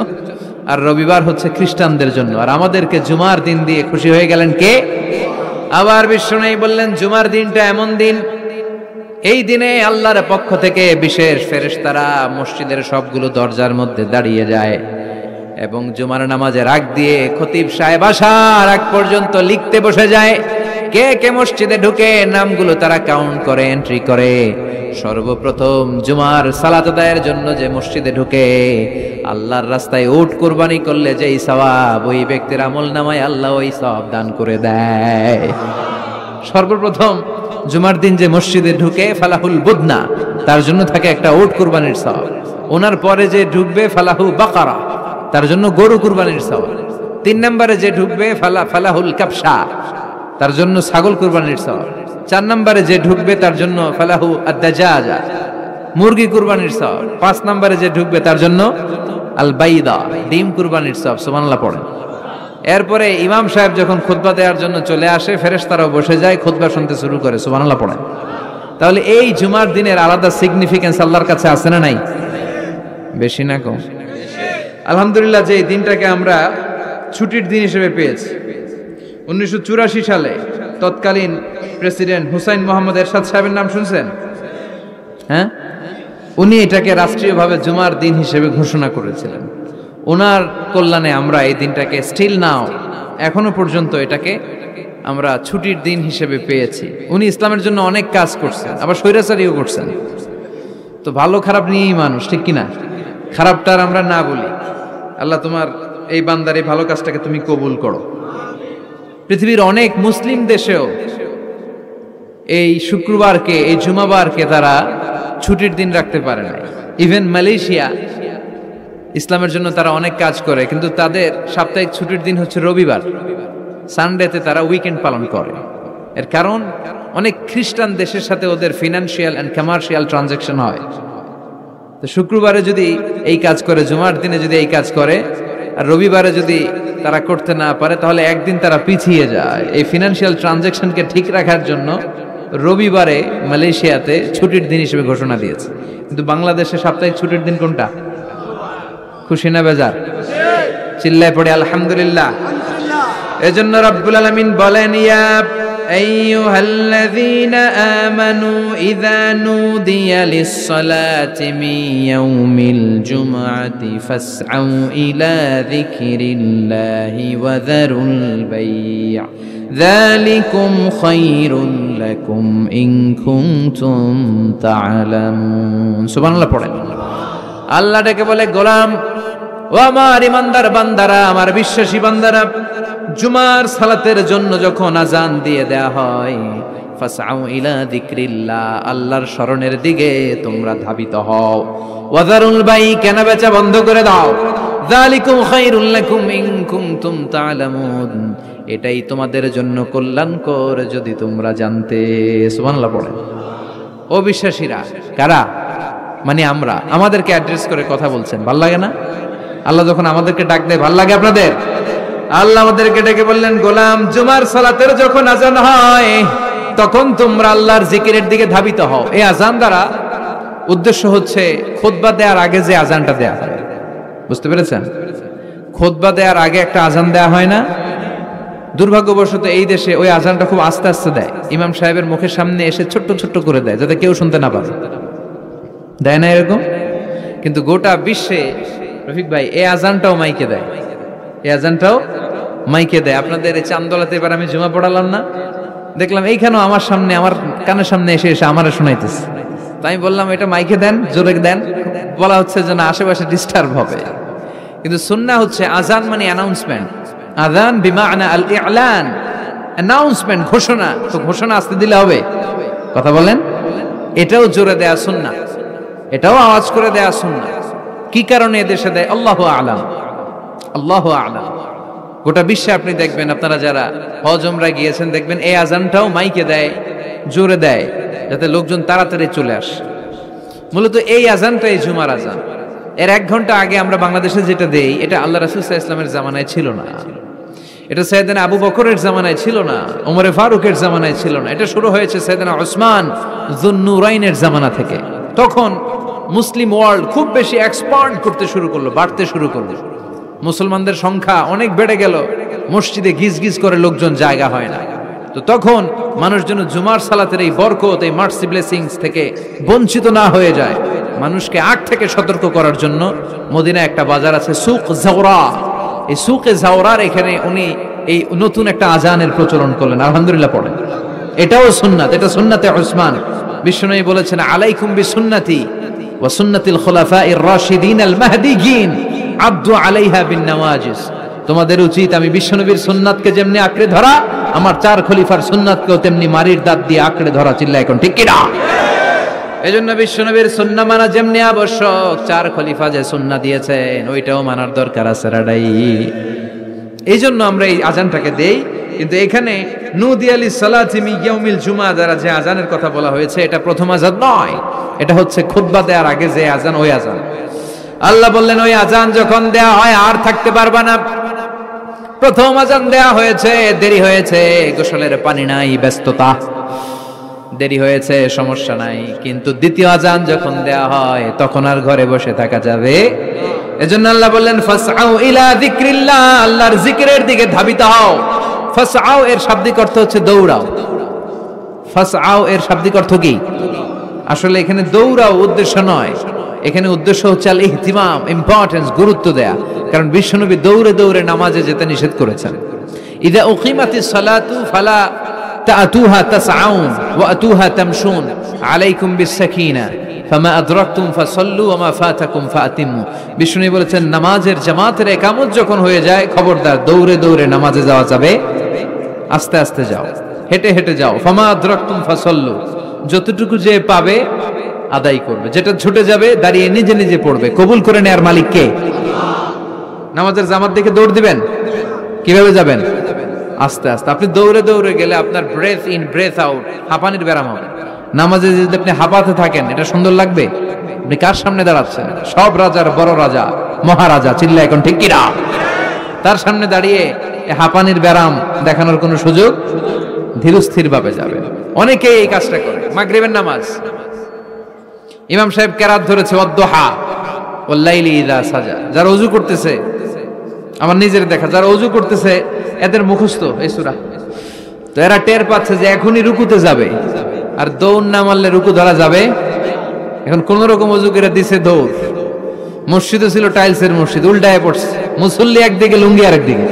Speaker 1: আর রবিবার হচ্ছে খ্রিস্টানদের জন্য। আর আমাদেরকে জুমার দিন দিয়ে খুশি হয়ে গেলেন কে? আবার বিশ্বনবী বললেন, জুমার দিনটা এমন দিন, এই দিনে আল্লাহর পক্ষ থেকে বিশেষ ফেরেশতারা মসজিদের সবগুলো দরজার মধ্যে দাঁড়িয়ে যায় এবং জুমার নামাজের আগ দিয়ে খতিব সাহেব আসার আগ পর্যন্ত লিখতে বসে যায়। কে কে মসজিদে ঢুকে নামগুলো তারা কাউন্ট করে, এন্ট্রি করে। সর্বপ্রথম জুমার সালাত আদায়ের জন্য যে মসজিদে ঢুকে আল্লাহর রাস্তায় উট কুরবানি করলে যেই সওয়াব, ওই ব্যক্তির আমলনামায় আল্লাহ ওই সওয়াব দান করে দেয়। সর্বপ্রথম জুমার দিন যে মসজিদে ঢুকে ফালাহুল বুদনা, তার জন্য থাকে একটা উট কুরবানির সওয়াব। ওনার পরে যে ঢুকবে ফালাহু বাকারা, তার জন্য গরু কুরবানির সওয়াব। 3 নম্বরে যে ঢুকবে ফালাহুল কাবসা, তার জন্য ছাগল কুরবানির সওয়াব। 4 নম্বরে যে ঢুকবে তার জন্য ফালাহু আদ-দাজাজা, মুরগি কুরবানির সওয়াব। 5 নম্বরে যে ঢুকবে তার জন্য আল বাইদা, ডিম কুরবানির সওয়াব। সুবহানাল্লাহ পড়েন। এরপরে ইমাম সাহেব যখন খুতবা দেওয়ার জন্য চলে আসে, ফেরেশতারাও বসে যায়, খুতবা শুনতে শুরু করে। সুবহানাল্লাহ পড়েন। তাহলে এই জুমার দিনের আলাদা সিগনিফিকেন্স আল্লাহর কাছে আছে না নাই? বেশি না কম? আলহামদুলিল্লাহ যে এই দিনটাকে আমরা ছুটির দিন হিসেবে পেয়েছি। 1984 সালে তৎকালীন প্রেসিডেন্ট হুসাইন মোহাম্মদ এরশাদ সাহেবের নাম শুনছেন? হ্যাঁ, উনি এটাকে রাষ্ট্রীয়ভাবে জুমার দিন হিসেবে ঘোষণা করেছিলেন। ওনার কল্যাণে আমরা এই দিনটাকে স্টিল নাও, এখনো পর্যন্ত এটাকে আমরা ছুটির দিন হিসেবে পেয়েছি। উনি ইসলামের জন্য অনেক কাজ করছেন, আবার স্বৈরাচারীও করছেন। তো ভালো খারাপ নিয়েই মানুষ, ঠিক কিনা? খারাপটার আমরা না বলি। আল্লাহ তোমার এই বান্দার এই ভালো কাজটাকে তুমি কবুল করো। পৃথিবীর অনেক মুসলিম দেশেও এই শুক্রবারকে, এই জুমাবারকে তারা ছুটির দিন রাখতে পারে না। ইভেন মালয়েশিয়া, ইসলামের জন্য তারা অনেক কাজ করে, কিন্তু তাদের সাপ্তাহিক ছুটির দিন হচ্ছে রবিবার। সানডেতে তারা উইকেন্ড পালন করে। এর কারণ অনেক খ্রিস্টান দেশের সাথে ওদের ফিনান্সিয়াল অ্যান্ড কমার্শিয়াল ট্রানজাকশন হয়। তো শুক্রবারে যদি এই কাজ করে, জুমার দিনে যদি এই কাজ করে, আর রবিবারে যদি তারা করতে না পারে, তাহলে একদিন তারা পিছিয়ে যায়। এই ফিনান্সিয়াল ট্রানজাকশনকে ঠিক রাখার জন্য রবিবারে মালয়েশিয়াতে ছুটির দিন হিসেবে ঘোষণা দিয়েছে। কিন্তু বাংলাদেশে সাপ্তাহিক ছুটির দিন কোনটা? খুশি না বেজার? চিল্লায় পড়ে আলহামদুলিল্লাহ। এজন্য রব্বুল আলামিন বলেন, ইয়া আইয়ুহাল্লাযীনা আমানু ইযা নুদিয়া লিস-সালাতি মিন ইয়াউমিল জুমআতি ফাসআউ ইলা যিকরিল্লাহি ওয়া যারুল বাই', যালিকুম খায়রুল লাকুম ইন কুনতুম তা'লামুন। সুবহানাল্লাহ পড়েন। আল্লাহ ডেকে বলে, গোলাম ও আমার ইমানদার বান্দারা, আমার বিশ্বাসী বান্দারা, জুমার সালাতের জন্য যখন আজান দিয়ে দেয়া হয়, ফাসআউ ইলা যিকরিল্লাহ, আল্লাহর স্মরণের দিকে তোমরা ধাবিত হও। ওয়াযারুল বাই', কেনা বেচা বন্ধ করে দাও। যালিকুম খায়রুল লাকুম ইন কুনতুম তা'লামুন, এটাই তোমাদের জন্য কল্যাণকর যদি তোমরা জানতে। সুবহানাল্লাহ পড়েন। অবিশ্বাসীরা কারা? মানে আমরা, আমাদেরকে অ্যাড্রেস করে কথা বলছেন, ভাল লাগে না? আল্লাহ যখন আমাদেরকে ডাক দেয় ভাল লাগে আপনাদের? আল্লাহ আমাদেরকে ডেকে বললেন, গোলাম জুমার সালাতের যখন আজান হয় তখন তোমরা আল্লাহর জিকিরের দিকে ধাবিত হও। এই আজান দ্বারা উদ্দেশ্য হচ্ছে খুতবা দেওয়ার আগে যে আজানটা দেয়া হয়, বুঝতে পেরেছেন? খুতবা দেওয়ার আগে একটা আজান দেয়া হয় না? দুর্ভাগ্যবশত এই দেশে ওই আজানটা খুব আস্তে আস্তে দেয়, ইমাম সাহেবের মুখের সামনে এসে ছোট্ট ছোট্ট করে দেয় যাতে কেউ শুনতে না পারে, দেয় না এরকম? কিন্তু গোটা বিশ্বে রফিক ভাই এই আজানটাও মাইকে দেয়, এই আজানটাও মাইকে দেয়। আপনাদের এই চান্দোলাতে এবার আমি জুমা পড়ালাম না, দেখলাম এইখানেও আমার সামনে, আমার কানের সামনে এসে এসে আমারে শোনাইতেছে। তাই আমি বললাম এটা মাইকে দেন, জোরে দেন। বলা হচ্ছে যে না, আশেপাশে ডিস্টার্ব হবে। কিন্তু সুন্নাহ হচ্ছে আজান মানে অ্যানাউন্সমেন্ট। আযান বিমা'না আল ই'লান, অ্যানাউন্সমেন্ট, ঘোষণা। তো ঘোষণা আসতে দিলে হবে? কথা বলেন। এটাও জোরে দেয়া সুন্নাহ, এটাও আওয়াজ করে দেয়া সুন্নাহ। কি কারণে এদেশে দেয় আল্লাহু আ'লাম, আল্লাহু আ'লাম। গোটা বিশ্বে আপনি দেখবেন, আপনারা যারা হজ উমরা গিয়েছেন দেখবেন এই আজানটাও মাইকে দেয়, জোরে দেয়, যাতে লোকজন তাড়াতাড়ি চলে আসে। মূলত এই আজানটাই জুমার আজান। এর 1 ঘন্টা আগে আমরা বাংলাদেশে যেটা দেই, এটা আল্লাহ রাসূল সাল্লাল্লাহু আলাইহি ওয়াসাল্লামের জামানায় ছিল না, এটা সাইয়েদনা আবু বকরের জামানায় ছিল না, ওমরে ফারুকের জামানায় ছিল না। এটা শুরু হয়েছে সাইয়েদনা উসমান যুন্নুরাইনের জামানা থেকে। তখন মুসলিম ওয়ার্ল্ড খুব বেশি এক্সপান্ড করতে শুরু করলো, বাড়তে শুরু করলো। মুসলমানদের সংখ্যা অনেক বেড়ে গেল, মসজিদে গিজ গিজ করে লোকজন জায়গা হয় না। তো তখন মানুষ যেন জুমার সালাতের এই বরকত, এই মার্সি ব্লেসিংস থেকে বঞ্চিত না হয়ে যায়, মানুষকে আগ থেকে সতর্ক করার জন্য মদিনায় একটা বাজার আছে সুক জাওরা। এই সুকে জাওরার এখানে উনি এই নতুন একটা আজানের প্রচলন করলেন। আলহামদুলিল্লাহ পড়েন, এটাও সুন্নাত, এটা সুন্নাতে উসমান। বিশ্বনবী বলেছেন আলাইকুম বিসুন্নতি ওয়া সুন্নাতিল খুলাফাইর রাশিদিন আল মাহদিয়িন আব্দু আলাইহা বিন নওয়াজিস। তোমাদের উচিত আমি বিশ্বনবীর সুন্নাতকে যেমনি আঁকড়ে ধরা, আমার 4 খলিফার সুন্নাতকেও তেমনি মারির দাঁত দিয়ে আঁকড়ে ধরা। চিল্লা এখন ঠিক কিনা? এজন্য বিশ্বনবীর সুন্নাহ মানা যেমনি আবশ্যক, 4 খলিফা যে সুন্নাহ দিয়েছেন ওইটাও মানার দরকার আছে রাডাই। এই জন্য আমরা এই আজানটাকে দেই। কিন্তু এখানে নুদি আলি সালাতি মি ইয়াউমিল জুমা দ্বারা যে আজানের কথা বলা হয়েছে, এটা প্রথম আজান নয়, এটা হচ্ছে খুতবা দেওয়ার আগে যে আজান, ওই আজান। আল্লাহ বললেন ওই আজান যখন দেয়া হয় আর থাকতে পারবা না। প্রথম আজান দেয়া হয়েছে, দেরি হয়েছে, গোসলের পানি নাই, ব্যস্ততা, দেরি হয়েছে, সমস্যা নাই। কিন্তু দ্বিতীয় আজান যখন দেয়া হয় তখন আর ঘরে বসে থাকা যাবে। এজন্য আল্লাহ বললেন ফাসআউ ইলা যিকরিল্লাহ, আল্লাহর জিকিরের দিকে ধাবিত হও। ফাসআউ এর শাব্দিক অর্থ হচ্ছে দৌড়াও। ফাসআউ এর শাব্দিক অর্থ কি? আসলে এখানে দৌড়াও উদ্দেশ্য নয়, এখানে উদ্দেশ্য হচ্ছে আল ইহতিমাম, ইম্পর্টেন্স, গুরুত্ব দেয়া। কারণ বিশ্বনবী দৌড়ে দৌড়ে নামাজে যেতে নিষেধ করেছেন। ইযা উকিমাতিস সালাতু ফালা তা'তুহা তাসআউন ওয়া আতুহা তামশুন আলাইকুম বিস-সাকিনা ফামা আদরাকতুম ফাসাল্লু ওয়া মা ফাতাকুম ফাতিমু। বিশ্বনবী বলেছেন নামাজের জামাতের ইকামত যখন হয়ে যায়, খবরদার দৌড়ে দৌড়ে নামাজে যাওয়া যাবে, আস্তে আস্তে যাও, হেঁটে হেঁটে যাও। ফামা আদরাকতুম ফাসাল্লু, যতটুকু যে পাবে আদায় করবে, যেটা ছুটে যাবে দাঁড়িয়ে নিজে নিজে পড়বে। কবুল করে নেয়ার মালিক কে? নামাজের জামাত দেখে দৌড় দিবেন? কিভাবে যাবেন? আস্তে আস্তে। আপনি দৌড়ে দৌড়ে গেলে আপনার ব্রেথ ইন ব্রেথ আউট, হাঁপানির ব্যারাম হবে। নামাজে যদি আপনি হাঁপাতে থাকেন, এটা সুন্দর লাগবে? আপনি কার সামনে দাঁড়াচ্ছেন? সব রাজার বড় রাজা, মহারাজা। চিল্লা এখন ঠিক কিনা? তার সামনে দাঁড়িয়ে হাঁপানির ব্যারাম দেখানোর কোনো সুযোগ? ধীরস্থির ভাবে যাবে। অনেকেই এই কাজটা করে। মাগরিবের নামাজ, ইমাম সাহেব কেরাত ধরেছে ওয়াদ-দুহা ওয়াল লাইলি ইযা সাজা। যারা ওযু করতেছে, আমার নিজের দেখা, যারা ওযু করতেছে এদের মুখস্থ এই সূরা, তো এরা টের পাচ্ছে যে এখনই রুকুতে যাবে, আর দৌড় না মারলে রুকু ধরা যাবে। এখন কোন রকম ওযু করে দিছে দৌড়। মসজিদে ছিল টাইলসের মসজিদ, উল্টায় পড়ছে, মুসল্লি একদিকে, লুঙ্গি আরেকদিকে।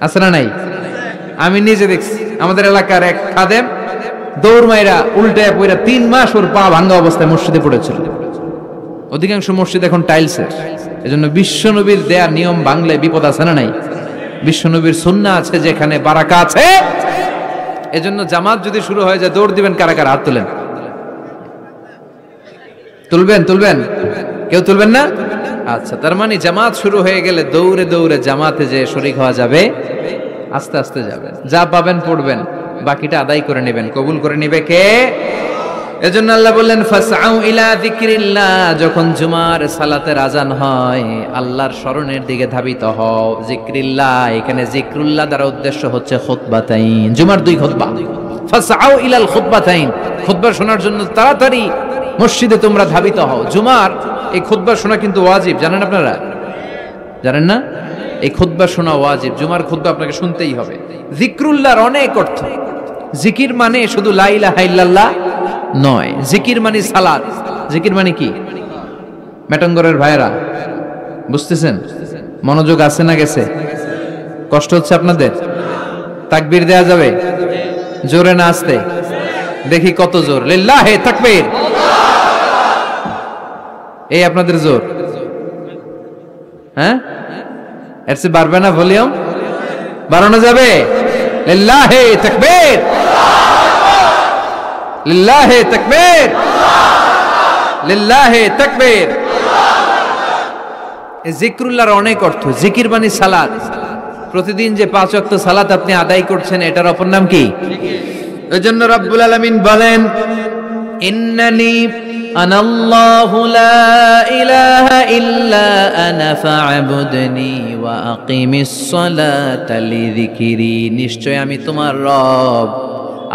Speaker 1: আছে না নাই? আমি নিজে দেখছি, আমাদের এলাকার এক খাদেম দৌড় মাইরা উল্টায় পইরা 3 মাস ওর পা ভাঙা অবস্থায় মসজিদে পড়েছিল। অধিকাংশ মসজিদ এখন টাইলসের। এজন্য বিশ্বনবীর দেয়া নিয়ম ভাঙলে বিপদ আছে না নাই? বিশ্বনবীর সুন্নাহ আছে যেখানে বারাকা আছে। এজন্য জামাত যদি শুরু হয়ে যায়, দৌড় দিবেন কারা কারা? হাত তুলেন। তুলবেন? তুলবেন? কেউ তুলবেন না? আচ্ছা, তার মানে জামাত শুরু হয়ে গেলে দৌড়ে দৌড়ে জামাতে যে শরীক হওয়া যাবে, আস্তে আস্তে যাবেন, যা পাবেন পড়বেন, বাকিটা আদায় করে নেবেন। কবুল করে নিবে কে? এজন্য আল্লাহ বললেন ফাসআউ ইলা যিকরিল্লাহ, যখন জুমার সালাতের আজান হয় আল্লাহর স্মরণের দিকে ধাবিত হও। যিকরিল্লাহ, এখানে যিকরুল্লাহ দ্বারা উদ্দেশ্য হচ্ছে খুতবাতাইন, জুমার 2 খুতবা। ফাসআউ ইলাল খুতবাতাইন, খুতবা শোনার জন্য তাড়াতাড়ি মসজিদে তোমরা ধাবিত হও। জুমার এই খুতবা শোনা কিন্তু ওয়াজিব, জানেন আপনারা? জানেন না? এই খুতবা শোনা ওয়াজিব, জুমার খুতবা আপনাকে শুনতেই হবে। যিকরুল্লাহর অনেক অর্থ। জিকির মানে শুধু লা ইলাহা ইল্লাল্লাহ নয়, জিকির মানে সালাত। জিকির মানে কি? মেটঙ্গরের ভাইরা বুঝতেছেন? মনোযোগ আছে না গেছে? কষ্ট হচ্ছে আপনাদের? তাকবীর দেয়া যাবে? জোরে না আসতে? দেখি কত জোর। লিল্লাহি তাকবীর। এই আপনাদের জোর? হ্যাঁ, এর চেয়ে বাড়বে না ভলিউম? বাড়ানো যাবে? লিল্লাহি তাকবীর, লিল্লাহি তাকবীর, লিল্লাহি তাকবীর। এই যিকরুল্লাহর অনেক অর্থ। জিকির মানে সালাত। প্রতিদিন যে 5 ওয়াক্ত সালাত আপনি আদায় করছেন এটার অপর নাম কি? এজন্য রব্বুল আলামিন বলেন ইন্নানি আনাল্লাহু লা ইলাহা ইল্লা আনা ফা'বুদনি ওয়া আকিমিস সালাতা লিযিকরি, নিশ্চয় আমি তোমার রব,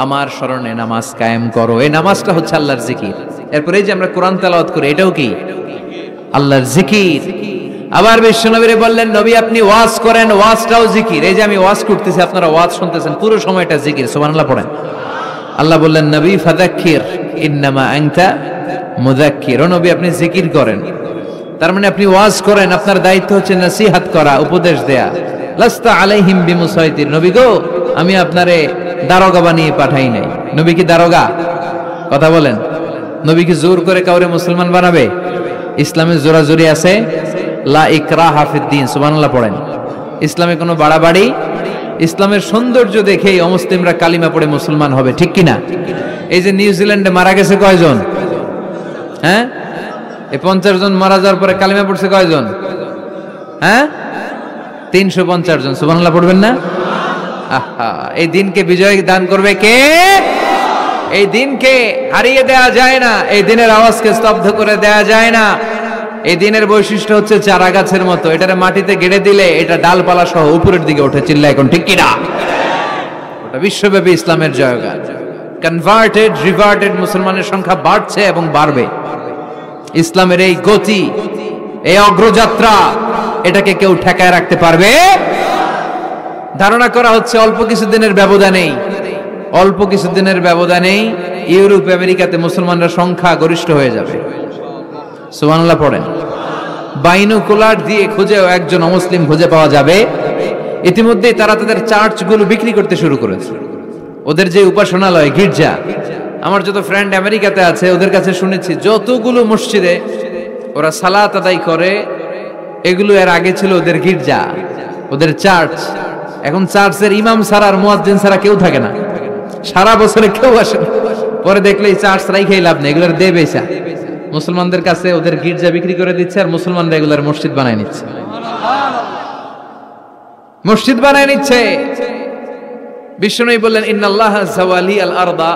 Speaker 1: আমার স্মরণে নামাজ কায়েম করো। এই নামাজটা হচ্ছে আল্লাহর জিকির। এরপরে যে আমরা কোরআন তেলাওয়াত করি এটাও কি আল্লাহর জিকির। আবার বিশ্বনবী বললেন নবী আপনি ওয়াজ করেন, ওয়াজটাও জিকির। এই যে আমি ওয়াজ করতেছি আপনারা ওয়াজ শুনতেছেন, পুরো সময়টা জিকির। সুবহানাল্লাহ পড়েন। আল্লাহ বললেন নবী ফাযাক্কির ইন্নামা আনতা মুযাক্কির, ও নবী আপনি জিকির করেন, তার মানে আপনি ওয়াজ করেন, আপনার দায়িত্ব হচ্ছে নসিহত করা, উপদেশ দেয়া। লাস্তা আলাইহিম বিমুসাইতির, নবী গো আমি আপনারে দারোগা বানিয়ে পাঠাই নাই। নবী কি দারোগা? কথা বলেন। নবী কি জোর করে কাউরে মুসলমান বানাবে? ইসলামে জোরাজুরি আছে? লা ইকরাহা ফিদ্দিন। সুবহানাল্লাহ পড়েন। ইসলামে কোনো বাড়াবাড়ি, ইসলামের সৌন্দর্য দেখেই অমুসলিমরা কালিমা পড়ে মুসলমান হবে, ঠিক কিনা? এই যে নিউজিল্যান্ডে মারা গেছে কয়জন? হ্যাঁ, এই 50 জন মারা যাওয়ার পরে কালিমা পড়ছে কয়জন? হ্যাঁ, 350 জন। সুবহানাল্লাহ পড়বেন না? আহা, এই দিনকে বিজয় দান করবে কে? এই দিনকে হারিয়ে দেয়া যায় না, এই দিনের আওয়াজকে স্তব্ধ করে দেয়া যায় না। এই দিনের বৈশিষ্ট্য হচ্ছে চারা গাছের মতো, এটারে মাটিতে গেড়ে দিলে এটা ডালপালা সহ উপরের দিকে ওঠে। চিল্লা এখন ঠিক কিনা? ওটা বিশ্বব্যাপী ইসলামের জয়গান। কনভার্টেড রিভার্টেড মুসলমানের সংখ্যা বাড়ছে এবং বাড়বে। ইসলামের এই গতি, এই অগ্রযাত্রা, এটাকে কেউ ঠেকায় রাখতে পারবে? ধারণা করা হচ্ছে অল্প কিছুদিনের ব্যবধানেই, অল্প কিছুদিনের ব্যবধানেই ইউরোপ আমেরিকাতে মুসলমানরা সংখ্যা গরিষ্ঠ হয়ে যাবে। সুবহানাল্লাহ পড়েন। বাইনোকুলার দিয়ে খুঁজেও একজন অমুসলিম খুঁজে পাওয়া যাবে। ইতিমধ্যেই তারা তাদের চার্চগুলো বিক্রি করতে শুরু করেছে। ওদের যে উপাসনালয়, গির্জা, আমার যত ফ্রেন্ড আমেরিকাতে আছে ওদের কাছে শুনেছি যতগুলো মসজিদে ওরা সালাত আদায় করে এগুলো এর আগে ছিল ওদের গির্জা, ওদের চার্চ। এখন চার্চের ইমাম ছাড়া আর মুয়াজ্জিন ছাড়া কেউ থাকে না, সারা বছরে কেউ আসে না। পরে দেখলে এই চার্চ রাইখাই লাভ নেই, এগুলোর দে বেচা। মুসলমানদের কাছে ওদের গির্জা বিক্রি করে দিচ্ছে আর মুসলমানরা এগুলার মসজিদ বানায় নিচ্ছে, মসজিদ বানায় নিচ্ছে। বিশ্বনবী বললেন ইন্নাল্লাহা যাওয়ালি আল আরদা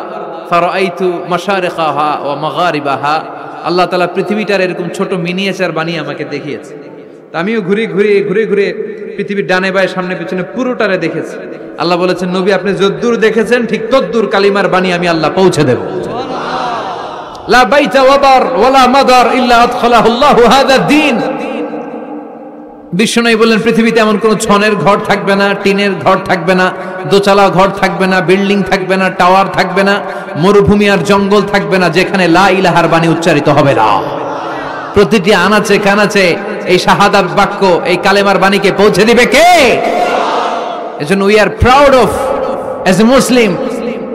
Speaker 1: ফারাআইতু মাশারিকাহা ওয়া মাগারিবাহা, আল্লাহ তাআলা পৃথিবীটার এরকম ছোট মিনিয়েচার বানিয়ে আমাকে দেখিয়েছে। তা আমিও ঘুরে ঘুরে পৃথিবীর ডানে বায়ে সামনে পিছনে পুরোটারে দেখেছি। আল্লাহ বলেছেন নবী আপনি যদ্দূর দেখেছেন ঠিক তদ্দূর কালিমার বাণী আমি আল্লাহ পৌঁছে দেব। লা বাইতা ওয়াদার ওয়ালা মাদার ইল্লা আদখালাহু আল্লাহু হাযা দ্বীন। বিশ্বনবী বললেন পৃথিবীতে এমন কোন ছনের ঘর থাকবে না, টিনের ঘর থাকবে না, দোচালা ঘর থাকবে না, বিল্ডিং থাকবে না, টাওয়ার থাকবে না, মরুভূমি আর জঙ্গল থাকবে না যেখানে লা ইলাহার বাণী উচ্চারিত হবে না। প্রতিটি আনাচে কানাচে এই শাহাদাত বাক্য, এই কালেমার বাণীকে পৌঁছে দিবে কে? এজন্য we are proud of as a Muslim.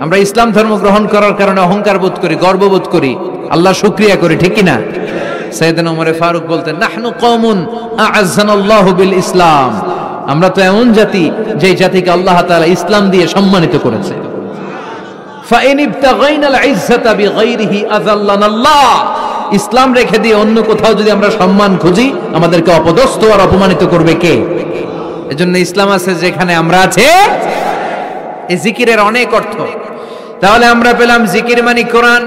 Speaker 1: আমরা ইসলাম ধর্ম গ্রহণ করার কারণে অহংকার বোধ করি, গর্ববোধ করি, আল্লাহ শুকরিয়া করি, ঠিক কিনা? সাইয়েদনা ওমর ফারুক বলতেন নাহনু কওমুন আ'আজ্জানাল্লাহু বিল ইসলাম, আমরা তো এমন জাতি যে জাতিকে আল্লাহ তাআলা ইসলাম দিয়ে সম্মানিত করেছে। ফাইন ইবতাগাইনাল ইজ্জাতা বিগাইরিহি আযাল্লানাল্লাহ, ইসলাম রেখে দিয়ে অন্য কোথাও যদি আমরা সম্মান খুঁজি আমাদেরকে অপদস্থ আর অপমানিত করবে কে? এজন্য ইসলাম আছে যেখানে আমরা আছে। এই জিকিরের অনেক অর্থ। তাহলে আমরা পেলাম জিকির মানে কোরআন,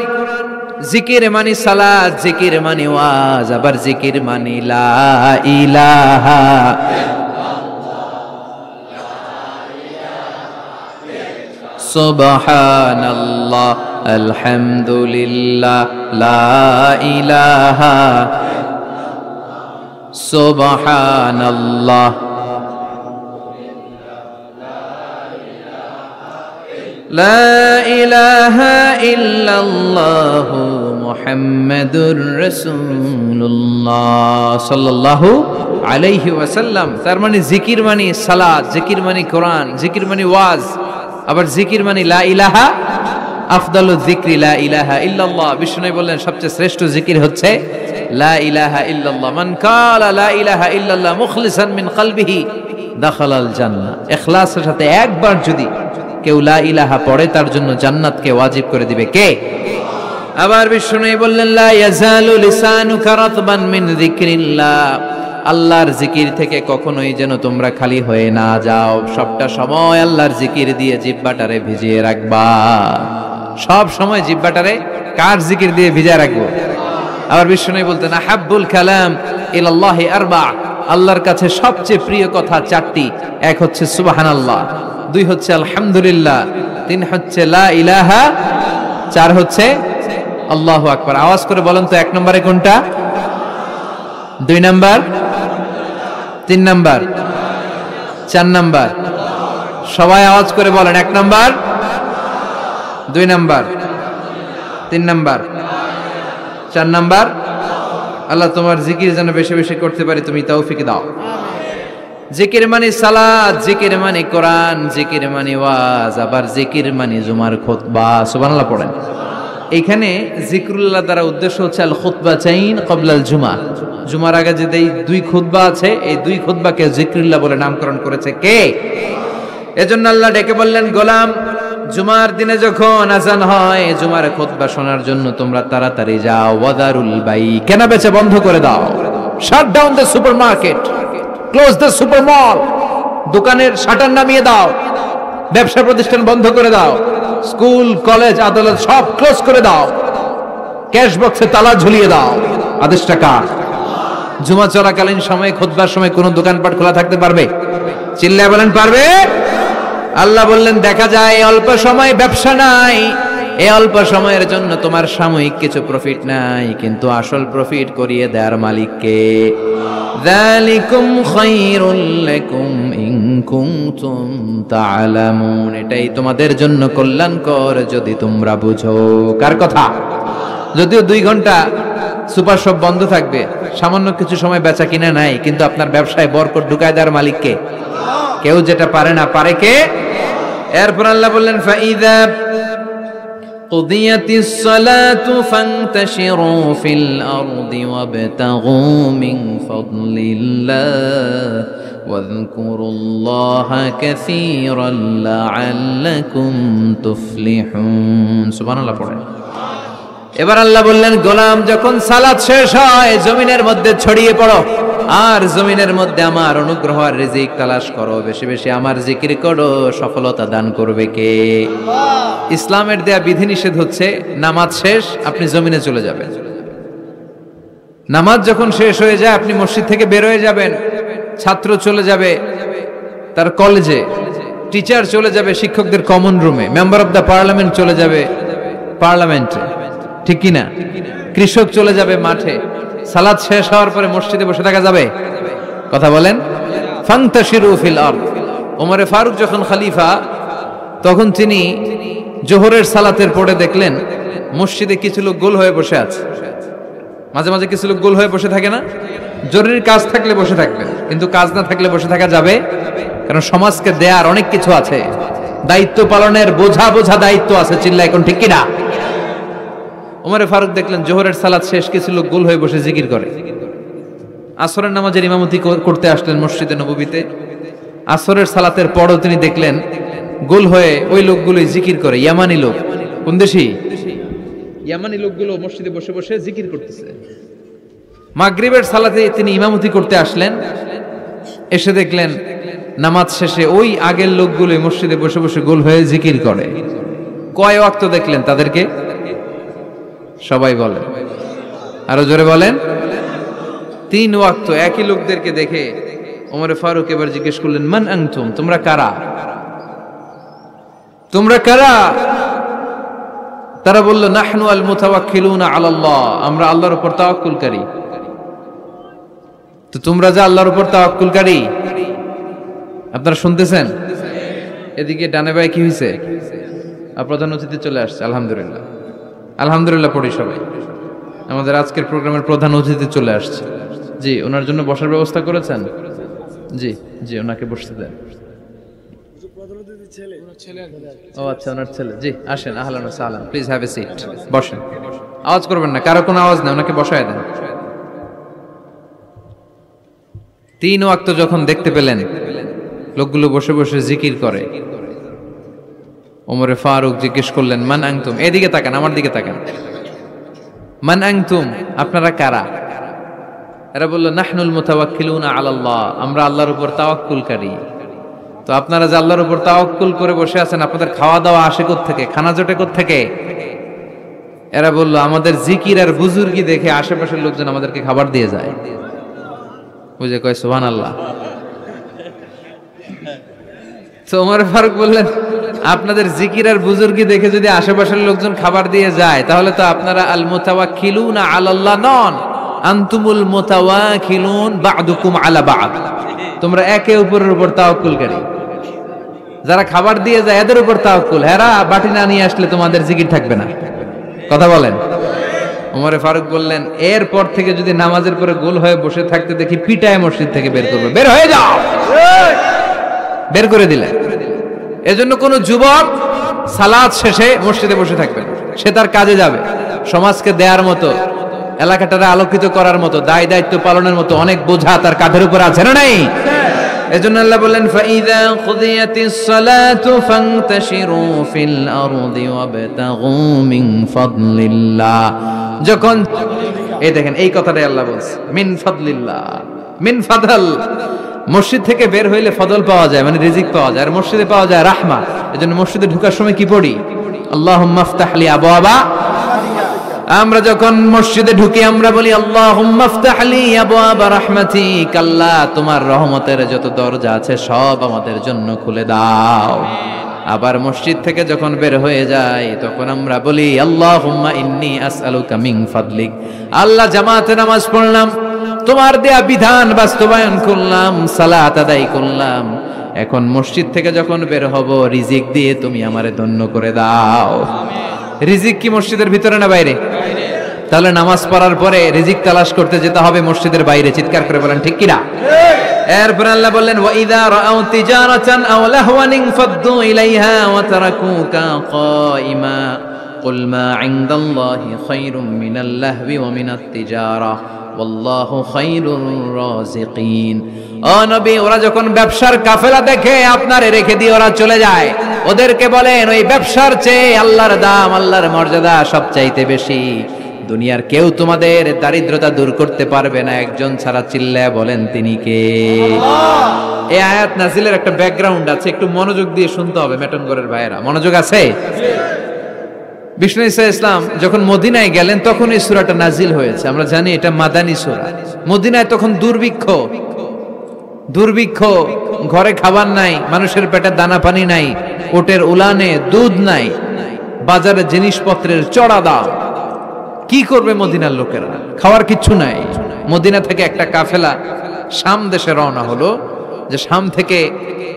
Speaker 1: জিকির মানে সালাত, জিকির মানে ওয়াজ, আবার জিকির মানে লা ইলাহা। সুবহানাল্লাহ, আলহামদুলিল্লাহ, লা ইলাহা, সুবহানাল্লাহ, লা ইলাহা ইল্লাল্লাহ, মুহাম্মাদুর রাসূলুল্লাহ সাল্লাল্লাহু আলাইহি ওয়াসাল্লাম। তার মানে জিকির মানে সালাত, জিকির মানে কোরআন, জিকির মানে ওয়াজ, আবার জিকির মানে লা ইলাহা। আফদালুয যিকরি লা ইলাহা ইল্লাল্লাহ। বিষ্ণু বললেন সবচেয়ে শ্রেষ্ঠ জিকির হচ্ছে লা ইলাহা ইল্লাল্লাহ। মান কালা লা ইলাহা ইল্লাল্লাহ মুখলিসান মিন কলবিহি দাখালাল জান্নাহ। ইখলাসের সাথে একবার যদি কেউ লা ইলাহা পড়ে তার জন্য জান্নাতকে ওয়াজিব করে দিবে কে? আবার বিষ্ণু বললেন লা ইয়াজালু লিসানুকা রাতবান মিন যিকরিল্লাহ। আল্লাহর জিকির থেকে কখনোই যেন তোমরা খালি হয়ে না যাও, সবটা সময় আল্লাহর জিকির দিয়ে জিহ্বাটারে ভিজিয়ে রাখবা। সব সময় জিহ্বাটারে কার জিকির দিয়ে ভিজিয়ে রাখবো? আবার বিষ্ণু বলতেন আহাব্বুল কালাম ইলাল্লাহি আরবা। আল্লাহর কাছে সবচেয়ে প্রিয় কথা চারটি। এক হচ্ছে সুবহানাল্লাহ, দুই হচ্ছে আলহামদুলিল্লাহ, তিন হচ্ছে লা ইলাহা, চার হচ্ছে আল্লাহু আকবার। আওয়াজ করে বলেন তো এক নম্বরে কোনটা, দুই নাম্বার, তিন নাম্বার, চার নাম্বার? সবাই আওয়াজ করে বলেন এক নাম্বার, দুই নাম্বার, তিন নাম্বার, চার নাম্বার। আল্লাহ তোমার জিকির যেন বেশি বেশি করতে পারি, তুমি তৌফিক দাও। জিকির মানে সালাত, জিকির মানে কোরআন, জিকির মানে ওয়াজ, আবার জিকির মানে জুমার খুতবা। সুবহানাল্লাহ পড়েন। এখানে জিকরুল্লাহ দ্বারা উদ্দেশ্য হচ্ছে আল খুতবাতাইন ক্বাবলাল জুমা। জুমার আগে যে দুই খুতবা আছে, এই দুই খুতবাকে জিকরুল্লাহ বলে নামকরণ করেছে কে? এজন্য আল্লাহ ডেকে বললেন গোলাম, জুমার দিনে যখন আজান হয় জুমার খুতবা শোনার জন্য তোমরা তাড়াতাড়ি যাও। ওয়াদারুল বাই, কেনা বেচা বন্ধ করে দাও। Shut down the supermarket, close the super মল। দোকানের শাটার নামিয়ে দাও, ব্যবসা প্রতিষ্ঠান বন্ধ করে দাও, স্কুল কলেজ আদালত সব ক্লোজ করে দাও, ক্যাশ বক্সে তালা ঝুলিয়ে দাও। আদেশটা কার? জুমা চলাকালীন সময়ে খুতবার সময় কোন দোকানপাট খোলা থাকতে পারবে? চিল্লায় বলেন পারবে? আল্লাহ বললেন দেখা যায় অল্প সময় ব্যবসা নাই, এই অল্প সময়ের জন্য তোমার সাময়িক কিছু প্রফিট নাই, কিন্তু আসল প্রফিট করিয়ে দেওয়ার মালিক কে? যালিকুম খায়রুল লাকুম ইন কুনতুম তা'লামুন। এটাই তোমাদের জন্য কল্যাণকর যদি তোমরা বুঝো। কার কথা? যদিও 2 ঘন্টা সুপার শপ বন্ধ থাকবে, সামান্য কিছু সময় বেচা কিনা নাই, কিন্তু আপনার ব্যবসায় বরকত ঢুকায় দেওয়ার মালিক কে? কেউ যেটা পারে না, পারে কে? এরপর আল্লাহ বললেন ফাইদা কুদিয়াতিস সালাতু ফান্তাশিরু ফিল আরদি ওয়াবতাগু মিন ফাদলিল্লাহ ওয়াযকুরুল্লাহা কাসীরান লাআল্লাকুম তুফলিহুন। সুবহানাল্লাহ পড়েন। এবার আল্লাহ বললেন গোলাম যখন সালাত শেষ হয় জমিনের মধ্যে ছড়িয়ে পড়ো, আর জমিনের মধ্যে আমার অনুগ্রহ আর রিজিক তালাশ করো, বেশি বেশি আমার জিকির করো। সফলতা দান করবে কে? ইসলামের দেয়া বিধিনিষেধ হচ্ছে নামাজ শেষ আপনি জমিনে চলে যাবেন। নামাজ যখন শেষ হয়ে যায় আপনি মসজিদ থেকে বের হয়ে যাবেন, ছাত্র চলে যাবে তার কলেজে, টিচার চলে যাবে শিক্ষকদের কমন রুমে, মেম্বার অফ দ্য পার্লামেন্ট চলে যাবে পার্লামেন্টে, ঠিক কিনা? কৃষক চলে যাবে মাঠে। সালাত শেষ হওয়ার পরে মসজিদে বসে থাকা যাবে? কথা বলেন। ফান্তাশিরু ফিল আরদ। ওমরে ফারুক যখন খলিফা তখন তিনি জোহরের সালাতের পরে দেখলেন মসজিদে কিছু লোক গোল হয়ে বসে আছে। মাঝে মাঝে কিছু লোক গোল হয়ে বসে থাকে না? জরুরি কাজ থাকলে বসে থাকবেন, কিন্তু কাজ না থাকলে বসে থাকা যাবে? কারণ সমাজকে দেয়ার অনেক কিছু আছে, দায়িত্ব পালনের বোঝা বোঝা দায়িত্ব আছে। চিল্লা এখন ঠিক কিনা? ওমরে ফারুক দেখলেন জোহরের সালাত শেষ, কিছু লোক গোল হয়ে বসে জিকির করে। আসরের নামাজের ইমামতি করতে আসলেন মসজিদে নববীতে। আসরের সালাতের পরও তিনি দেখলেন গোল হয়ে ওই লোকগুলোই জিকির করে। ইয়ামানি লোক। কোন দেশি? ইয়ামানি লোকগুলো মসজিদে বসে বসে জিকির করতেছে। মাগরিবের সালাতে তিনি ইমামতি করতে আসলেন, এসে দেখলেন নামাজ শেষে ওই আগের লোকগুলোই মসজিদে বসে বসে গোল হয়ে জিকির করে। কয় ওয়াক্ত দেখলেন তাদেরকে? সবাই বলেন, আরো জোরে বলেন। 3 ওয়াক্ত একই লোকদেরকে দেখে ওমরে ফারুক এবার জিজ্ঞেস করলেন, মান আনতুম, তোমরা কারা? তোমরা কারা? তারা বলল, নাহনু আল মুতাওয়াক্কিলুনা আলাল্লাহ, আমরা আল্লাহর উপর তাওয়াক্কুলকারী। তো তোমরা যে আল্লাহর উপর তাওয়াক্কুলকারী, আপনারা শুনতেছেন? এদিকে ডানে বায়ে কি হয়েছে? প্রধান অতিথি চলে আসছে, আলহামদুলিল্লাহ। আলহামদুলিল্লাহ পড়ি সবাই। আমাদের আজকের প্রোগ্রামের প্রধান অতিথি চলে আসছে। জি, ওনার জন্য বসার ব্যবস্থা করেছেন? জি জি, ওনাকে বসতে দেন। ও আচ্ছা, ওনার ছেলে। জি, আসেন, আহলান ওয়া সাহলান, প্লিজ হ্যাভ এ সিট, বসেন। আওয়াজ করবেন না, কারো কোনো আওয়াজ না, ওনাকে বসায় দেন। 3 ওয়াক্ত যখন দেখতে পেলেন লোকগুলো বসে বসে জিকির করে, ওমরে ফারুক জিজ্ঞেস করলেন, মান আনতুম, এদিকে তাকান, আমার দিকে তাকান। মান আনতুম, আপনারা কারা? এরা বলল, নাহনুল মুতাওয়াক্কিলুনা আলাল্লাহ, আমরা আল্লাহর উপর তাওয়াক্কুলকারী। তো আপনারা যে আল্লাহর উপর তাওয়াক্কুল করে বসে আছেন, আপনাদের খাওয়া দাওয়া আসে কোত্থেকে, খানা জোটে কোত্থেকে? এরা বলল, আমাদের জিকির আর বুজুর্গি দেখে আশেপাশের লোকজন আমাদেরকে খাবার দিয়ে যায়। বুঝে কয় সুবহানাল্লাহ। তো ওমর ফারুক বললেন, আপনাদের জিকির আর বুজুর্গি দেখে যদি আশেপাশের লোকজন খাবার দিয়ে যায়, তাহলে তো আপনারা আল মুতাওয়াক্কিলুনা আলাল্লাহ নন, আনতুমুল মুতাওয়াক্কিলুন বা'দুকুম আলা বা'দ, তোমরা একে অপরের উপর তাওয়াক্কুলকারী। যারা খাবার দিয়ে যায় এদের উপর তাওয়াক্কুল, হেরা বাটি না নিয়ে আসলে তোমাদের জিকির থাকবে না। কথা বলেন। ওমর ফারুক বললেন, এরপর থেকে যদি নামাজের পরে গোল হয়ে বসে থাকতে দেখি, পিটায় মসজিদ থেকে বের করবে, বের হয়ে যাও, বের করে দিলেন। এজন্য কোন যুবক সালাত শেষে মসজিদে বসে থাকবে না, সে তার কাজে যাবে। সমাজকে দেয়ার মতো, এলাকাটারে আলোকিত করার মতো, দায় দায়িত্ব পালনের মতো অনেক বোঝা তার কাঁধের উপর আছে না নাই? এজন্য আল্লাহ বললেন, ফাইযা কুদিয়াতিস সালাতু ফান্তাশিরু ফিল আরদি ওয়াবতাগু মিন ফাদলিল্লাহ। যখন এই দেখেন, এই কথাটাই আল্লাহ বলছে, মিন ফাদলিল্লাহ, মিন ফাদল। মসজিদ থেকে বের হইলে ফদল পাওয়া যায়, মানে রিজিক পাওয়া যায়, আর মসজিদে পাওয়া যায় রাহমা। এজন্য মসজিদে ঢোকার সময় কি পড়ি? আল্লাহুম্মা ইফতাহ লি আবওয়াবা। আমরা যখন মসজিদে ঢুকি আমরা বলি, আল্লাহুম্মা ইফতাহ লি আবওয়াবা রাহমাতিক, আল্লাহ তোমার রহমতের যত দরজা আছে সব আমাদের জন্য খুলে দাও। আবার মসজিদ থেকে যখন বের হয়ে যায় তখন আমরা বলি, আল্লাহুম্মা ইন্নী আসআলুকা মিন ফাদলিক, আল্লাহ জামাতে নামাজ পড়লাম, তোমার দেয়া বিধান বাস্তবায়ন করলাম, সালাত আদায় করলাম, এখন মসজিদ থেকে যখন বের হব রিজিক দিয়ে তুমি আমারে ধন্য করে দাও। রিজিক কি মসজিদের ভিতরে না বাইরে? তাহলে নামাজ পড়ার পরে রিজিক তালাশ করতে যেতে হবে মসজিদের বাইরে। চিৎকার করে বলেন ঠিক কিনা? এরপর আল্লাহ বললেন, ওয়া ইযা রাআউ তিজারাতান আও লাহওয়ান ফাদ্দু ইলাইহা ওয়া তারাকুকা কাইমা কুল মা ইনদাল্লাহি খায়রুম মিনাল লাহবি ওয়া মিনাত তিজারা ওয়াল্লাহু খায়রুর রাযিকিন। ও নবী, ওরা যখন ব্যবসার কাফেলা দেখে আপনারে রেখে দিয়ে ওরা চলে যায়, ওদেরকে বলেন ওই ব্যবসার চেয়ে আল্লাহর দাম, আল্লাহর মর্যাদা সবচাইতে বেশি। দুনিয়ার কেউ তোমাদের দারিদ্রতা দূর করতে পারবে না, একজন ছাড়া। চিল্লায়া বলেন তিনি কে? এই আয়াত নাজিলের একটা ব্যাকগ্রাউন্ড আছে, একটু মনোযোগ দিয়ে শুনতে হবে। মেটনগরের ভাইয়েরা মনোযোগ আছে? বিষ্ণু ঈসা ইসলাম যখন মদিনায় গেলেন তখন এই সূরাটা নাজিল হয়েছে। আমরা জানি এটা মাদানী সূরা। মদিনায় তখন দুর্ভিক্ষ, ঘরে খাবার নাই, মানুষের পেটে দানা পানি নাই, ওটের উলানে দুধ নাই, বাজারে জিনিসপত্রের চড়া দাম। কি করবে মদিনার লোকেরা? খাওয়ার কিচ্ছু নাই। মদিনা থেকে একটা কাফেলা শাম দেশে রওনা হলো, যে শাম থেকে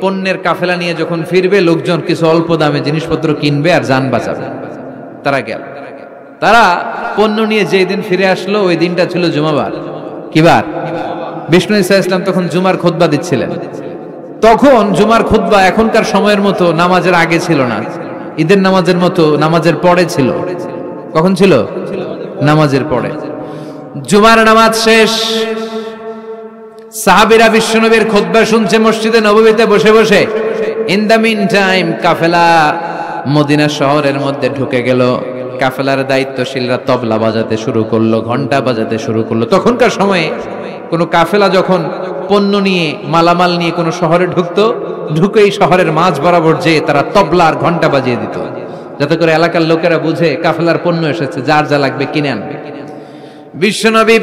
Speaker 1: পণ্যের কাফেলা নিয়ে যখন ফিরবে, লোকজন কিছু অল্প দামে জিনিসপত্র কিনবে আর জান বাঁচাবে। তারা গেল, তারা পণ্য নিয়ে যেই দিন ফিরে আসলো ওই দিনটা ছিল জুমাবার। কি বার? বিষ্ণু ঈসা ইসলাম তখন জুমার খুতবা দিচ্ছিলেন। তখন জুমার খুতবা এখনকার সময়ের মতো নামাজের আগে ছিল না, ঈদের নামাজের মতো নামাজের পরে ছিল। কখন ছিল? নামাজের পরে। জুমার নামাজ শেষ, সাহাবীরা বিশ্বনবীর খুতবা শুনছে মসজিদে নববীতে বসে বসে। In the mean time Kafela Medina শহরের মধ্যে ঢুকে গেল। কাফেলার দায়িত্বশীলরা তবলা বাজাতে শুরু করলো, ঘন্টা বাজাতে শুরু করলো। তখনকার সময়ে কোনো কাফেলা যখন পণ্য নিয়ে, মালামাল নিয়ে কোনো শহরে ঢুকতো, ঢুকেই শহরের মাঝ বরাবর যেয়ে তারা তবলা আর ঘন্টা বাজিয়ে দিত। যাতে করে এলাকার লোকেরা বুঝে কাফেলার পণ্য এসেছে, যার যা লাগবে কিনে আনবে। বিশ্বনবী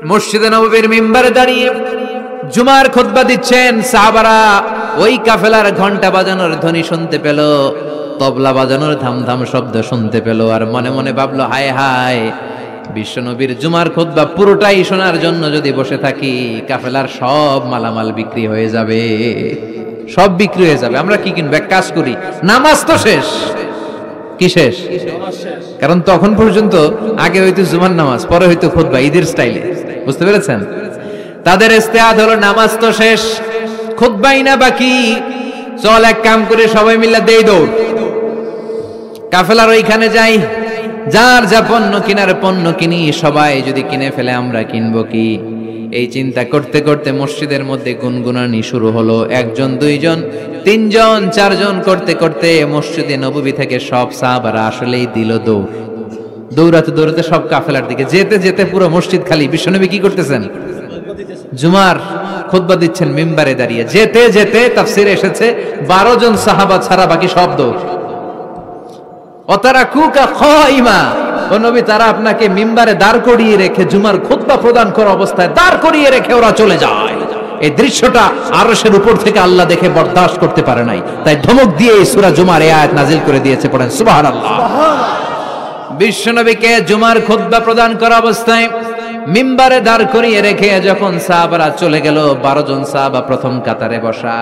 Speaker 1: মসজিদে নববীর মিম্বারে দাঁড়িয়ে জুমার খুতবা দিচ্ছেন। সাহাবারা ওই কাফেলার ঘন্টা বাজানোর ধ্বনি শুনতে পেল, তবলা বাজানোর ধামধাম শব্দ শুনতে পেল, আর মনে মনে ভাবলো, হায় হায়, বিশ্বনবীর জুমার খুতবা পুরোটাই শোনার জন্য যদি বসে থাকি, কাফেলার সব মালামাল বিক্রি হয়ে যাবে, সব বিক্রি হয়ে যাবে। আমরা কি কিনবো? এক কাজ করি, নামাজ তো শেষ। কি শেষ? কারণ তখন পর্যন্ত আগে হয়তো জুমার নামাজ, পরে হয়তো খুতবা, ঈদের স্টাইলে। বুঝতে পেরেছেন? তাদের ইস্তেহাদ হলো নামাজ তো শেষ, খুতবাই না বাকি, চল এক কাম করে সবাই মিলে দেই দৌড়, কাফেলার ওইখানে যাই, যার যা পণ্য কিনার পণ্য কিনি, সবাই যদি কিনে ফেলে আমরা কিনবো কি? এই চিন্তা করতে করতে মসজিদের মধ্যে গুনগুনানি শুরু হলো। একজন, দুইজন, তিনজন, চারজন করতে করতে মসজিদে নববী থেকে সব সাহাবারা আসলেই দিল দৌড়। দৌড়াতে দৌড়াতে সব কাফেলার দিকে যেতে যেতে পুরো মসজিদ খালি। বিশ্বনবী কি করতেছেন? জুমার খুতবা দিচ্ছেন মিম্বারে দাঁড়িয়ে। যেতে যেতে তাফসিরে এসেছে 12 জন সাহাবা ছাড়া বাকি সব দৌড়। অতারাকুকা খাইমা, ও নবী, তারা আপনাকে মিম্বারে দাঁড় করিয়ে রেখে জুমার খুতবা প্রদান করা অবস্থায় দাঁড় করিয়ে রেখে ওরা চলে যায়। এই দৃশ্যটা আরশের উপর থেকে আল্লাহ দেখে বরদাস্ত করতে পারে নাই, তাই ধমক দিয়ে এই সূরা জুমার এই আয়াত নাজিল করে দিয়েছে। পড়েন সুবহানাল্লাহ। বিশ্বনবীকে জুমার খুতবা প্রদান করা অবস্থায় মিম্বারে দাঁড় করিয়ে রেখে যখন সাহাবারা চলে গেল, 12 জন সাহাবা প্রথম কাতারে বসা,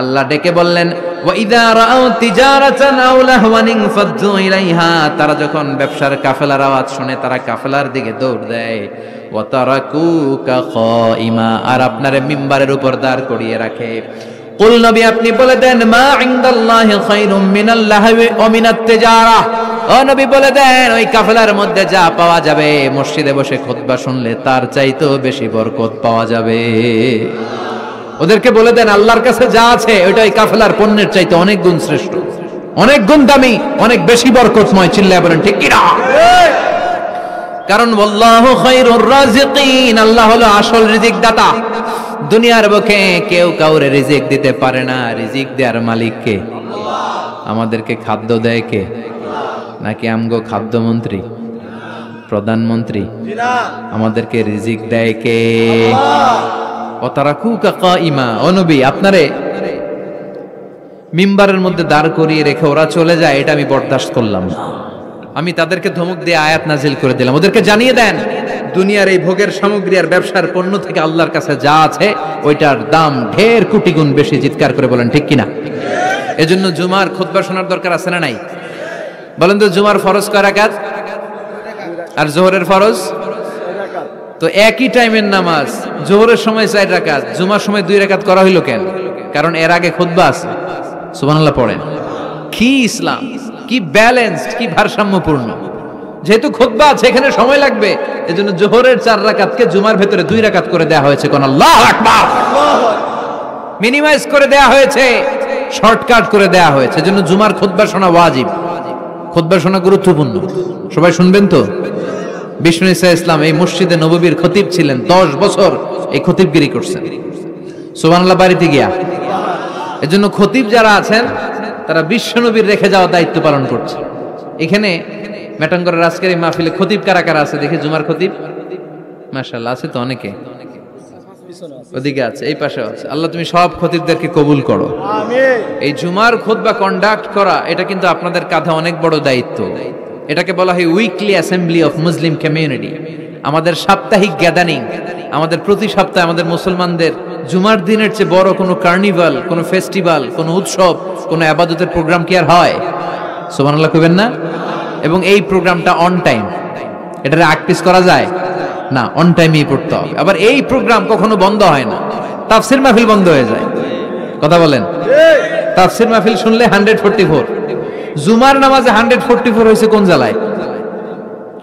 Speaker 1: আল্লাহ ডেকে বললেন, ওয়া ইযা রাআউ তিজারাতান আও লাহওয়ান ফাদু ইলাইহা, তারা যখন ব্যবসার কাফেলার আওয়াজ শুনে তারা কাফেলার দিকে দৌড় দেয়। ওয়া তারাকুকা খাইমা, আর আপনারে মিম্বারের উপর দাঁড় করিয়ে রাখে। কুল, নবী আপনি বলে দেন, মা ইনদাল্লাহি খায়রুম মিনাল লাহওয়ি ওয়া মিনাত তিজারা, ও নবী বলে দেন, ওই কাফেলার মধ্যে যা পাওয়া যাবে মসজিদে বসে খুতবা শুনলে তার চাইতেও বেশি বরকত পাওয়া যাবে। ওদেরকে বলে দেন, আল্লাহর কাছে যা আছে ওইটা ওই কাফেলার পণ্যের চাইতে অনেক গুণ শ্রেষ্ঠ, অনেক গুণ দামি, অনেক বেশি বরকতময়। চিল্লায়া বলেন ঠিক কি না? কারণ আল্লাহু খায়রুর রাজিকিন, আল্লাহ হলো আসল রিজিক দাতা। দুনিয়ার বুকে কেউ কাউরে রিজিক দিতে পারে না, রিজিক দেওয়ার মালিক কে? আমাদেরকে খাদ্য দেয় কে? নাকি আমগো খাদ্যমন্ত্রী, প্রধানমন্ত্রী? আমাদেরকে রিজিক দেয় কে? ওয়াতারাকুকা কাইমা, ও নবী আপনারে মিম্বারের মধ্যে দাঁড় করিয়ে রেখে ওরা চলে যায়, এটা আমি বরদাস্ত করলাম না। আমি তাদেরকে ধমক দিয়ে আয়াত নাজিল করে দিলাম। ওদেরকে জানিয়ে দেন, দুনিয়ার এই ভোগের সামগ্রী আর ব্যবসার পণ্য থেকে আল্লাহর কাছে যা আছে ওইটার দাম ঢের কোটি গুণ বেশি। চিৎকার করে বলেন ঠিক কিনা? এজন্য জুমার খুতবা শোনার দরকার আছে না নাই? বলেন তো, জুমার ফরজ কয় রাকাত আর জোহরের ফরজ? তো একই টাইমের নামাজ, জোহরের সময় 4 রাকাত, জুমার সময় 2 রাকাত করা হইল কেন? কারণ এর আগে খুতবা আছে। সুবহানাল্লাহ পড়েন। কি ইসলাম, কি ব্যালেন্সড, কি ভারসাম্যপূর্ণ। যেহেতু খুতবা আছে, এখানে সময় লাগবে, এজন্য জোহরের 4 রাকাতকে জুমার ভেতরে 2 রাকাত করে দেয়া হয়েছে। কোন আল্লাহু আকবার, মিনিমাইজ করে দেয়া হয়েছে, শর্টকাট করে দেয়া হয়েছে। এজন্য জুমার খুতবা শোনা ওয়াজিব, খুতবা শোনা গুরুত্বপূর্ণ। সবাই শুনবেন তো? বিষ্ণু ইসা ইসলাম এই মসজিদে নববীর খতিব ছিলেন, 10 বছর এই খতিবগিরি করছেন। সুবহানাল্লাহ বাড়িতে গিয়া। এজন্য খতিব যারা আছেন তারা বিশ্বনবীর রেখে যাওয়া দায়িত্ব পালন করছে। এখানে মেটাঙ্গরের আজকের এই মাহফিলে খতিব কারা কারা আছে দেখি? জুমার খতিব মাশাআল্লাহ আছে তো অনেকে, ওদিকে আছে, এই পাশে আছে। আল্লাহ তুমি সব খতিবদেরকে কবুল করো, আমিন। এই জুমার খুতবা কন্ডাক্ট করা এটা কিন্তু আপনাদের কাঁধে অনেক বড় দায়িত্ব। এটাকে বলা হয় weekly assembly of Muslim community, আমাদের সাপ্তাহিক গ্যাদারিং। আমাদের প্রতি সপ্তাহে আমাদের মুসলমানদের জুমার দিনের চেয়ে বড় কোনো কার্নিভাল, কোনো ফেস্টিভ্যাল, কোনো উৎসব, কোনো ইবাদতের প্রোগ্রাম কি আর হয়? সুবহানাল্লাহ কইবেন না? এবং এই প্রোগ্রামটা অন টাইম, এটারে আকপিস করা যায় না, অন টাইমেই পড়তে হবে। আবার এই প্রোগ্রাম কখনো বন্ধ হয় না। তাফসির মাহফিল বন্ধ হয়ে যায়, কথা বলেন? তাফসির মাহফিল শুনলে 144, জুমার নামাজে 144 হয়েছে কোন জেলায়?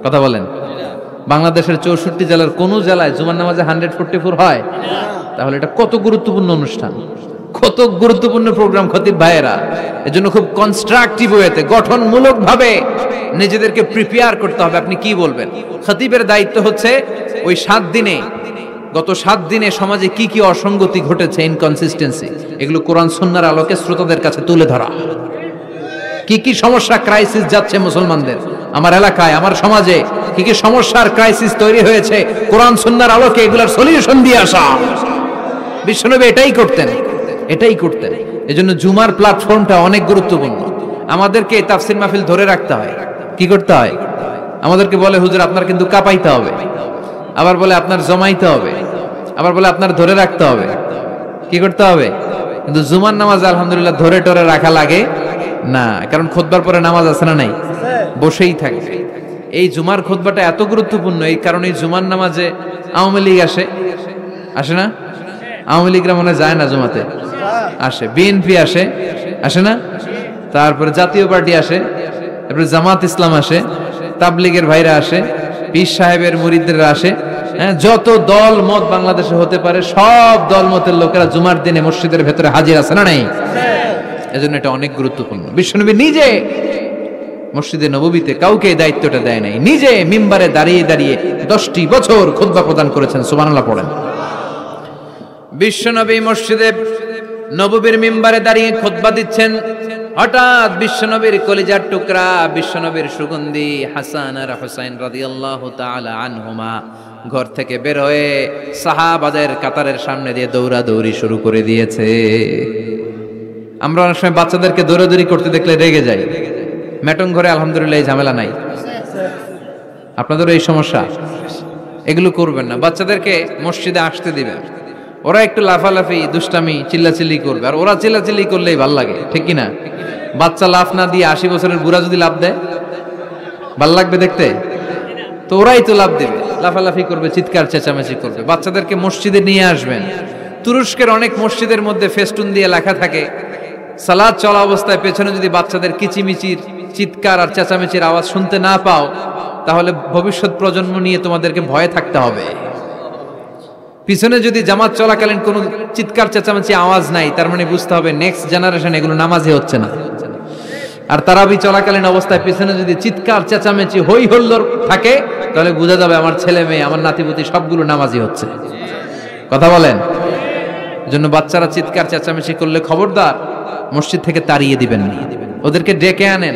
Speaker 1: কথা বলেন? বাংলাদেশের 64 জেলার কোন জেলায় জুমার নামাজে 144 হয়? তাহলে এটা কত গুরুত্বপূর্ণ অনুষ্ঠান, কত গুরুত্বপূর্ণ প্রোগ্রাম খতিব ভাইয়েরা। এজন্য খুব কনস্ট্রাকটিভ ওয়েতে, গঠনমূলক ভাবে নিজেদেরকে প্রিপেয়ার করতে হবে। আপনি কি বলবেন? খতিবের দায়িত্ব হচ্ছে ওই 7 দিনে, গত 7 দিনে সমাজে কি কি অসঙ্গতি ঘটেছে, ইনকনসিস্টেন্সি, এগুলো কোরআন সুন্নাহর আলোকে শ্রোতাদের কাছে তুলে ধরা। কি কি সমস্যা ক্রাইসিস যাচ্ছে মুসলমানদের, আমার এলাকায় আমার সমাজে কি কি সমস্যার ক্রাইসিস তৈরি হয়েছে, কোরআন সুন্নাহর আলোকে এগুলোর সলিউশন দিয়ে আসা। বিশ্বনবী এটাই করতেন। এজন্য জুমার প্ল্যাটফর্মটা অনেক গুরুত্বপূর্ণ। আমাদেরকে তাফসীর মাহফিল ধরে রাখতে হয়। কি করতে হয়? আমাদেরকে বলে হুজুর আপনার কিন্তু কাঁপাইতে হবে, আবার বলে আপনার জমাইতে হবে, আবার বলে আপনার ধরে রাখতে হবে। কি করতে হবে? কিন্তু জুমার নামাজ আলহামদুলিল্লাহ ধরে টরে রাখা লাগে না, কারণ খুতবার পরে নামাজ আছে না নাই, বসেই থাকে। এই জুমার খুতবাটা এত গুরুত্বপূর্ণ, এই কারণে জুমার নামাজে আওয়ামী লীগ আসে না? আওয়ামী লীগরা মনে যায় না জুমাতে, আসে। বিএনপি আসে না? তারপরে জাতীয় পার্টি আসে, তারপরে জামাত ইসলাম আসে, তাবলীগের ভাইরা আসে, পীর সাহেবের মুরিদরা আসে। হ্যাঁ, যত দল মত বাংলাদেশে হতে পারে সব দল মতের লোকেরা জুমার দিনে মসজিদের ভেতরে হাজির আছে না নাই? এজন্য এটা অনেক গুরুত্বপূর্ণ। বিশ্বনবী নিজে মসজিদে নববীতে কাউকে এই দায়িত্বটা দেয় নাই, নিজে মিম্বারে দাঁড়িয়ে 10টি বছর খুতবা প্রদান করেছেন। সুবহানাল্লাহ পড়েন। বিশ্বনবী মসজিদে নববীর মিম্বারে দাঁড়িয়ে খুতবা দিচ্ছেন। হঠাৎ বিশ্বনবীর কলিজার টুকরা, বিশ্বনবীর সুগন্ধি হাসান আর হুসাইন রাদিয়াল্লাহু তাআলা আনহুমা ঘর থেকে বের হয়ে সাহাবাদের কাতারের সামনে দিয়ে দৌড়াদৌড়ি শুরু করে দিয়েছে। আমরা অনেক সময় বাচ্চাদেরকে দৌড়াদৌড়ি করতে দেখলে রেগে যাই। ম্যাটং ঘরে আলহামদুলিল্লাহ এই ঝামেলা নাই। আপনাদের এই সমস্যা, এগুলো করবেন না। বাচ্চাদেরকে মসজিদে আসতে দিবেন, ওরা একটু লাফালাফি দুষ্টামি চিল্লাচিল্লি করবে, আর ওরা চিল্লাচিল্লি করলেই ভাল লাগে, ঠিক কিনা? বাচ্চা লাফ না দিয়ে 80 বছরের বুড়া যদি লাফ দেয় ভাল লাগবে দেখতে? তো ওরাই তো লাফ দেবে, লাফালাফি করবে, চিৎকার চেঁচামেচি করবে। বাচ্চাদেরকে মসজিদে নিয়ে আসবেন। তুরস্কের অনেক মসজিদের মধ্যে ফেস্টুন দিয়ে লেখা থাকে, সালাত চলা অবস্থায় পেছনে যদি বাচ্চাদের কিচিমিচির চিৎকার আর চেঁচামেচির আওয়াজ শুনতে না পাও, তাহলে ভবিষ্যৎ প্রজন্ম নিয়ে তোমাদেরকে ভয়ে থাকতে হবে। পিছনে যদি জামাত চলাকালীন কোনো চিৎকার চেঁচামেচি আওয়াজ নাই, তার মানে বুঝতে হবে নেক্সট জেনারেশন এগুলো নামাজি হচ্ছে না। আর তারাবি চলাকালীন অবস্থায় পিছনে যদি চিৎকার চেঁচামেচি হই হল্লোড় থাকে, তাহলে বোঝা যাবে আমার ছেলে মেয়ে, আমার নাতিপুতি সবগুলো নামাজি হচ্ছে। কথা বলেন? জন্য বাচ্চারা চিৎকার চেঁচামেচি করলে খবরদার মসজিদ থেকে তাড়িয়ে দিবেন না, ওদেরকে ডেকে আনেন।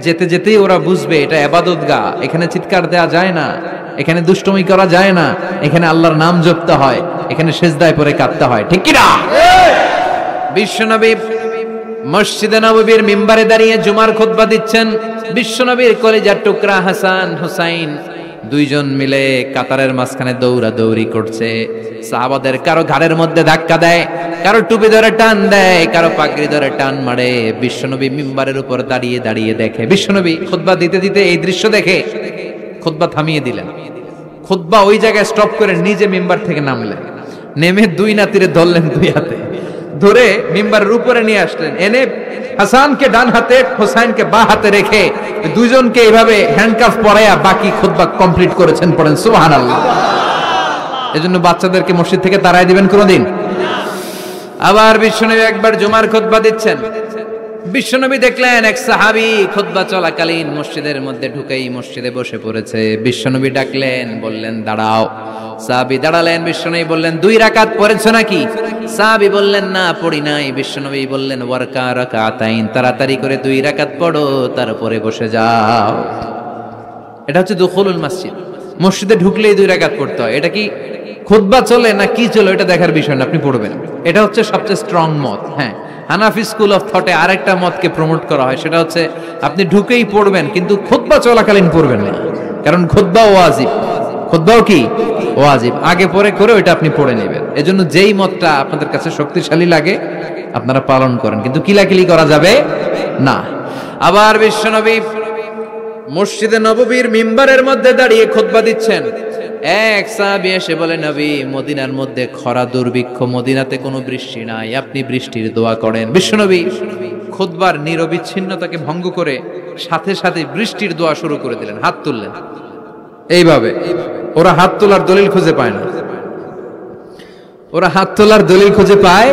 Speaker 1: যেতে যেতেই ওরা বুঝবে এটা ইবাদতগাহ, এখানে চিৎকার দেওয়া যায় না, এখানে দুষ্টুমি করা যায় না, এখানে আল্লাহর নাম জপতে হয়, এখানে সেজদায় পড়ে কাঁদতে হয়, ঠিক কি না? বিশ্বনবী মসজিদে নববীর মিম্বারে দাঁড়িয়ে জুমার খুতবা দিচ্ছেন। বিশ্বনবীর কলিজার টুকরা হাসান হুসাইন দুইজন মিলে কাতারের মাঝখানে দৌড়াদৌড়ি করছে। সাহাবাদের কারো ঘাড়ের মধ্যে ধাক্কা দেয়, কারো টুপি ধরে টান দেয়, কারো পাগড়ি ধরে টান মারে। বিশ্বনবী মিম্বারের উপর দাঁড়িয়ে দেখে। বিশ্বনবী খুতবা দিতে এই দৃশ্য দেখে খুতবা থামিয়ে দিলেন। খুতবা ওই জায়গায় স্টপ করে নিজে মিম্বার থেকে নামলেন, নেমে দুই নাতিরে ধরলেন, দুই হাতে ধরে মিম্বারের উপরে নিয়ে আসলেন, এনে হাসানকে ডান হাতে হোসাইনকে বাঁ হাতে রেখে দুইজনকে এইভাবে হ্যান্ডকাফ পরাইয়া বাকি খুতবা কমপ্লিট করেছেন। পড়েন সুবহানাল্লাহ। এজন্য বাচ্চাদেরকে মসজিদ থেকে তাড়াই দিবেন কোনদিন? আবার বিশ্বনবী একবার জুমার খুতবা দিচ্ছেন। বিশ্বনবী দেখলেন এক সাহাবী খুতবা চলাকালীন মসজিদের মধ্যে ঢুকেই মসজিদে বসে পড়েছে। বিশ্বনবী ডাকলেন, বললেন দাঁড়াও। সাহাবী দাঁড়ালেন। বিশ্বনবী বললেন 2 রাকাত পড়েছো নাকি? সাহাবী বললেন না, পড়ি নাই। বিশ্বনবী বললেন ওয়ারকা রাকাতাইন, তাড়াতাড়ি করে 2 রাকাত পড়ো, তারপরে বসে যাও। এটা হচ্ছে দুখুলুল মসজিদ। মসজিদে ঢুকলেই 2 রাকাত পড়তে হয়। এটা কি খুতবা চলে না কি চলে এটা দেখার বিষয় না, আপনি পড়বেন। এটা হচ্ছে সবচেয়ে স্ট্রং মত। হ্যাঁ, হানাফি স্কুল অফ থটে আরেকটা মতকে প্রমোট করা হয়, সেটা হচ্ছে আপনি ঢুকেই পড়বেন, কিন্তু খুতবা চলাকালীন পড়বেন না, কারণ খুতবা ওয়াজিব। খুতবাও কি ওয়াজিব, আগে পরে করে ওইটা আপনি পড়ে নেবেন। এজন্য যেই মতটা আপনাদের কাছে শক্তিশালী লাগে আপনারা পালন করেন, কিন্তু কিলাকিলি করা যাবে না। আবার বিশ্বনবী মসজিদে নববীর মিম্বারের মধ্যে দাঁড়িয়ে খুতবা দিচ্ছেন। এক সাহাবী এসে বলে, নবী মদিনার মধ্যে খরা দুর্ভিক্ষ, মদিনাতে কোনো বৃষ্টি নাই, আপনি বৃষ্টির দোয়া করেন। বিশ্বনবী খুতবার নিরবিচ্ছিন্নতাকে ভঙ্গ করে সাথে সাথে বৃষ্টির দোয়া শুরু করে দিলেন, হাত তুললেন এইভাবে। ওরা হাত তোলার দলিল খুঁজে পায় না, ওরা হাত তোলার দলিল খুঁজে পায়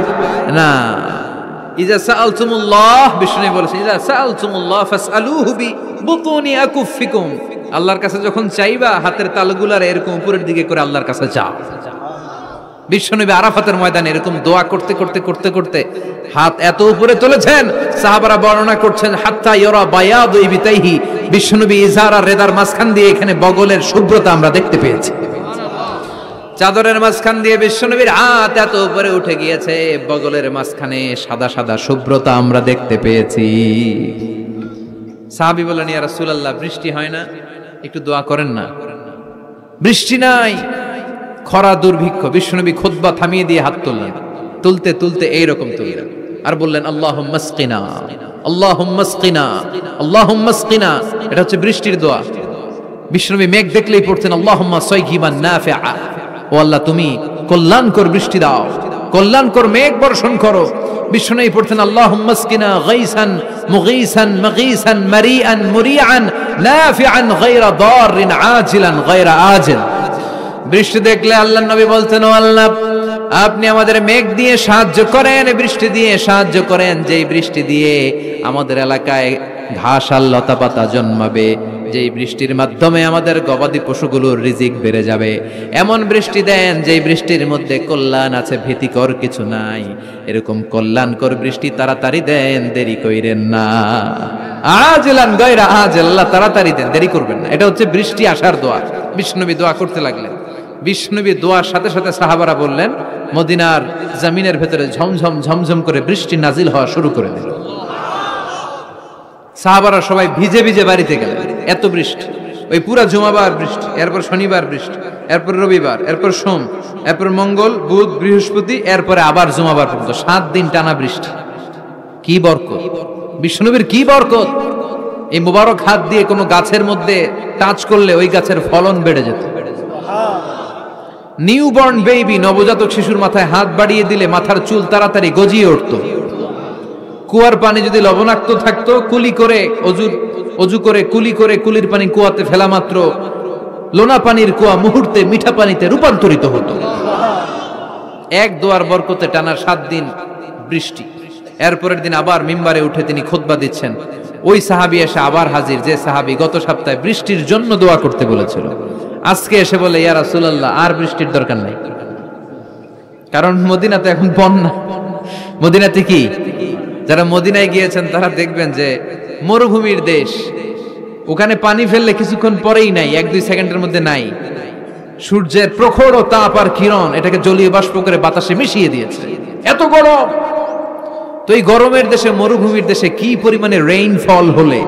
Speaker 1: না। ইজা সাআলতুমুল্লাহ, বিষ্ণু বলেছেন ইজা সাআলতুমুল্লাহ ফাসআলুহু বিবুতুনি আকুফিকুম, আল্লাহর কাছে যখন চাইবা হাতের তালুগুলার এরকম উপরের দিকে করে আল্লাহর কাছে চাও। বিশ্বনবী আরাফাতের ময়দানে এরকম দোয়া করতে করতে করতে করতে হাত এত উপরে তুলেছেন, সাহাবারা বর্ণনা করছেন হাত্তা ইয়ারা বায়াদু ইবতাইহি, বিশ্বনবী ইজার আর রেদার মাঝখান দিয়ে এখানে বগলের শুভ্রতা আমরা দেখতে পেয়েছি। চাদরের মাঝখান দিয়ে বিশ্বনবীর হাত এত উপরে উঠে গিয়েছে, বগলের মাঝখানে সাদা সাদা শুভ্রতা আমরা দেখতে পেয়েছি। সাহাবী বলেন, ইয়া রাসূলুল্লাহ, বৃষ্টি হয় না, একটু দোয়া করেন না। বৃষ্টি নাই, খরা দুর্ভিক্ষ। বিশ্বনবী খুতবা থামিয়ে দিয়ে হাত তুললেন, তুলতে তুলতে এইরকম তুললেন আর বললেন আল্লাহুম্মা আসকিনা, আল্লাহুম্মা আসকিনা, আল্লাহুম্মা আসকিনা। এটা হচ্ছে বৃষ্টির দোয়া। বিশ্বনবী মেঘ দেখলেই পড়তেন আল্লাহুম্মা সাইয়িবান নাফিআ, ও আল্লাহ তুমি কল্যাণকর বৃষ্টি দাও, কল্যাণকর মেঘ বর্ষণ করো। বিশ্বনবী পড়তেন আল্লাহুম্মা আসকিনা গাইসান মুগীসান মাগীসান মারিআন মুরিআন নাফিআন গায়রা দাররিন আজিলান গায়রা আজিল। বৃষ্টি দেখলে আল্লাহর নবী বলতেন, ও আল্লাহ আপনি আমাদের মেঘ দিয়ে সাহায্য করেন, বৃষ্টি দিয়ে সাহায্য করেন, যেই বৃষ্টি দিয়ে আমাদের এলাকায় ঘাস আর লতা পাতা জন্মাবে, যেই বৃষ্টির মাধ্যমে আমাদের গবাদি পশুগুলোর রিজিক বেড়ে যাবে। এমন বৃষ্টি দেন যেই বৃষ্টির মধ্যে কল্যাণ আছে, ভীতিকর কিছু নাই। এরকম কল্যাণকর বৃষ্টি তাড়াতাড়ি দেন, দেরি কইরেন না। আজিলান গায়রা আজিল, আল্লাহ তাড়াতাড়ি দেন, দেরি করবেন না। এটা হচ্ছে বৃষ্টি আসার দোয়া। বিশ্বনবী দোয়া করতে লাগলেন। বিশ্বনবী দোয়ার সাথে সাথে সাহাবারা বললেন, মদিনার জমিনের ভেতরে ঝমঝম ঝমঝম করে বৃষ্টি নাজিল হওয়া শুরু করে দিল। সাহাবারা সবাই ভিজে ভিজে বাড়িতে গেলেন, এত বৃষ্টি। ওই পুরা জুমাবার বৃষ্টি, এরপর শনিবার বৃষ্টি, এরপর রবিবার, এরপর সোম, এরপর মঙ্গল, বুধ, বৃহস্পতি, এরপরে আবার জুমাবার পর্যন্ত 7 দিন টানা বৃষ্টি। কি বরকত! বিশ্বনবীর কি বরকত! এই মুবারক হাত দিয়ে কোনো গাছের মধ্যে টাচ করলে ওই গাছের ফলন বেড়ে যেত। নিউবর্ন বেবি, নবজাতক শিশুর মাথায় হাত বাড়িয়ে দিলে মাথার চুল তাড়াতাড়ি গজিয়ে উঠত। কুয়ার পানি যদি লবণাক্ত থাকতো, কুলি করে অজু করে কুলি করে কুলির পানি কুয়াতে ফেলা মাত্র লোনা পানির কুয়া মুহূর্তে মিঠা পানিতে রূপান্তরিত হতো। এক দোয়ার বরকতে টানা 7 দিন বৃষ্টি। এরপরের দিন আবার মিম্বারে উঠে তিনি খুতবা দিচ্ছেন। ওই সাহাবী এসে আবার হাজির, যে সাহাবী গত সপ্তাহে বৃষ্টির জন্য দোয়া করতে বলেছিল। আজকে এসে বলে, ইয়া রাসূলুল্লাহ আর বৃষ্টির দরকার নাই, কারণ মদিনাতে এখন বন্যা। মদিনাতে কি, যারা মদিনায় গিয়েছেন তারা দেখবেন যে মরুভূমির দেশ, ওখানে পানি ফেললে কিছুক্ষণ পরেই নাই, 1-2 সেকেন্ডের মধ্যে নাই। সূর্যের প্রখর তাপ আর কিরণ এটাকে জলীয় বাষ্প করে বাতাসে মিশিয়ে দিয়েছে, এত গরম। তো এই গরমের দেশে, মরুভূমির দেশে কি পরিমাণে রেইনফল হলে,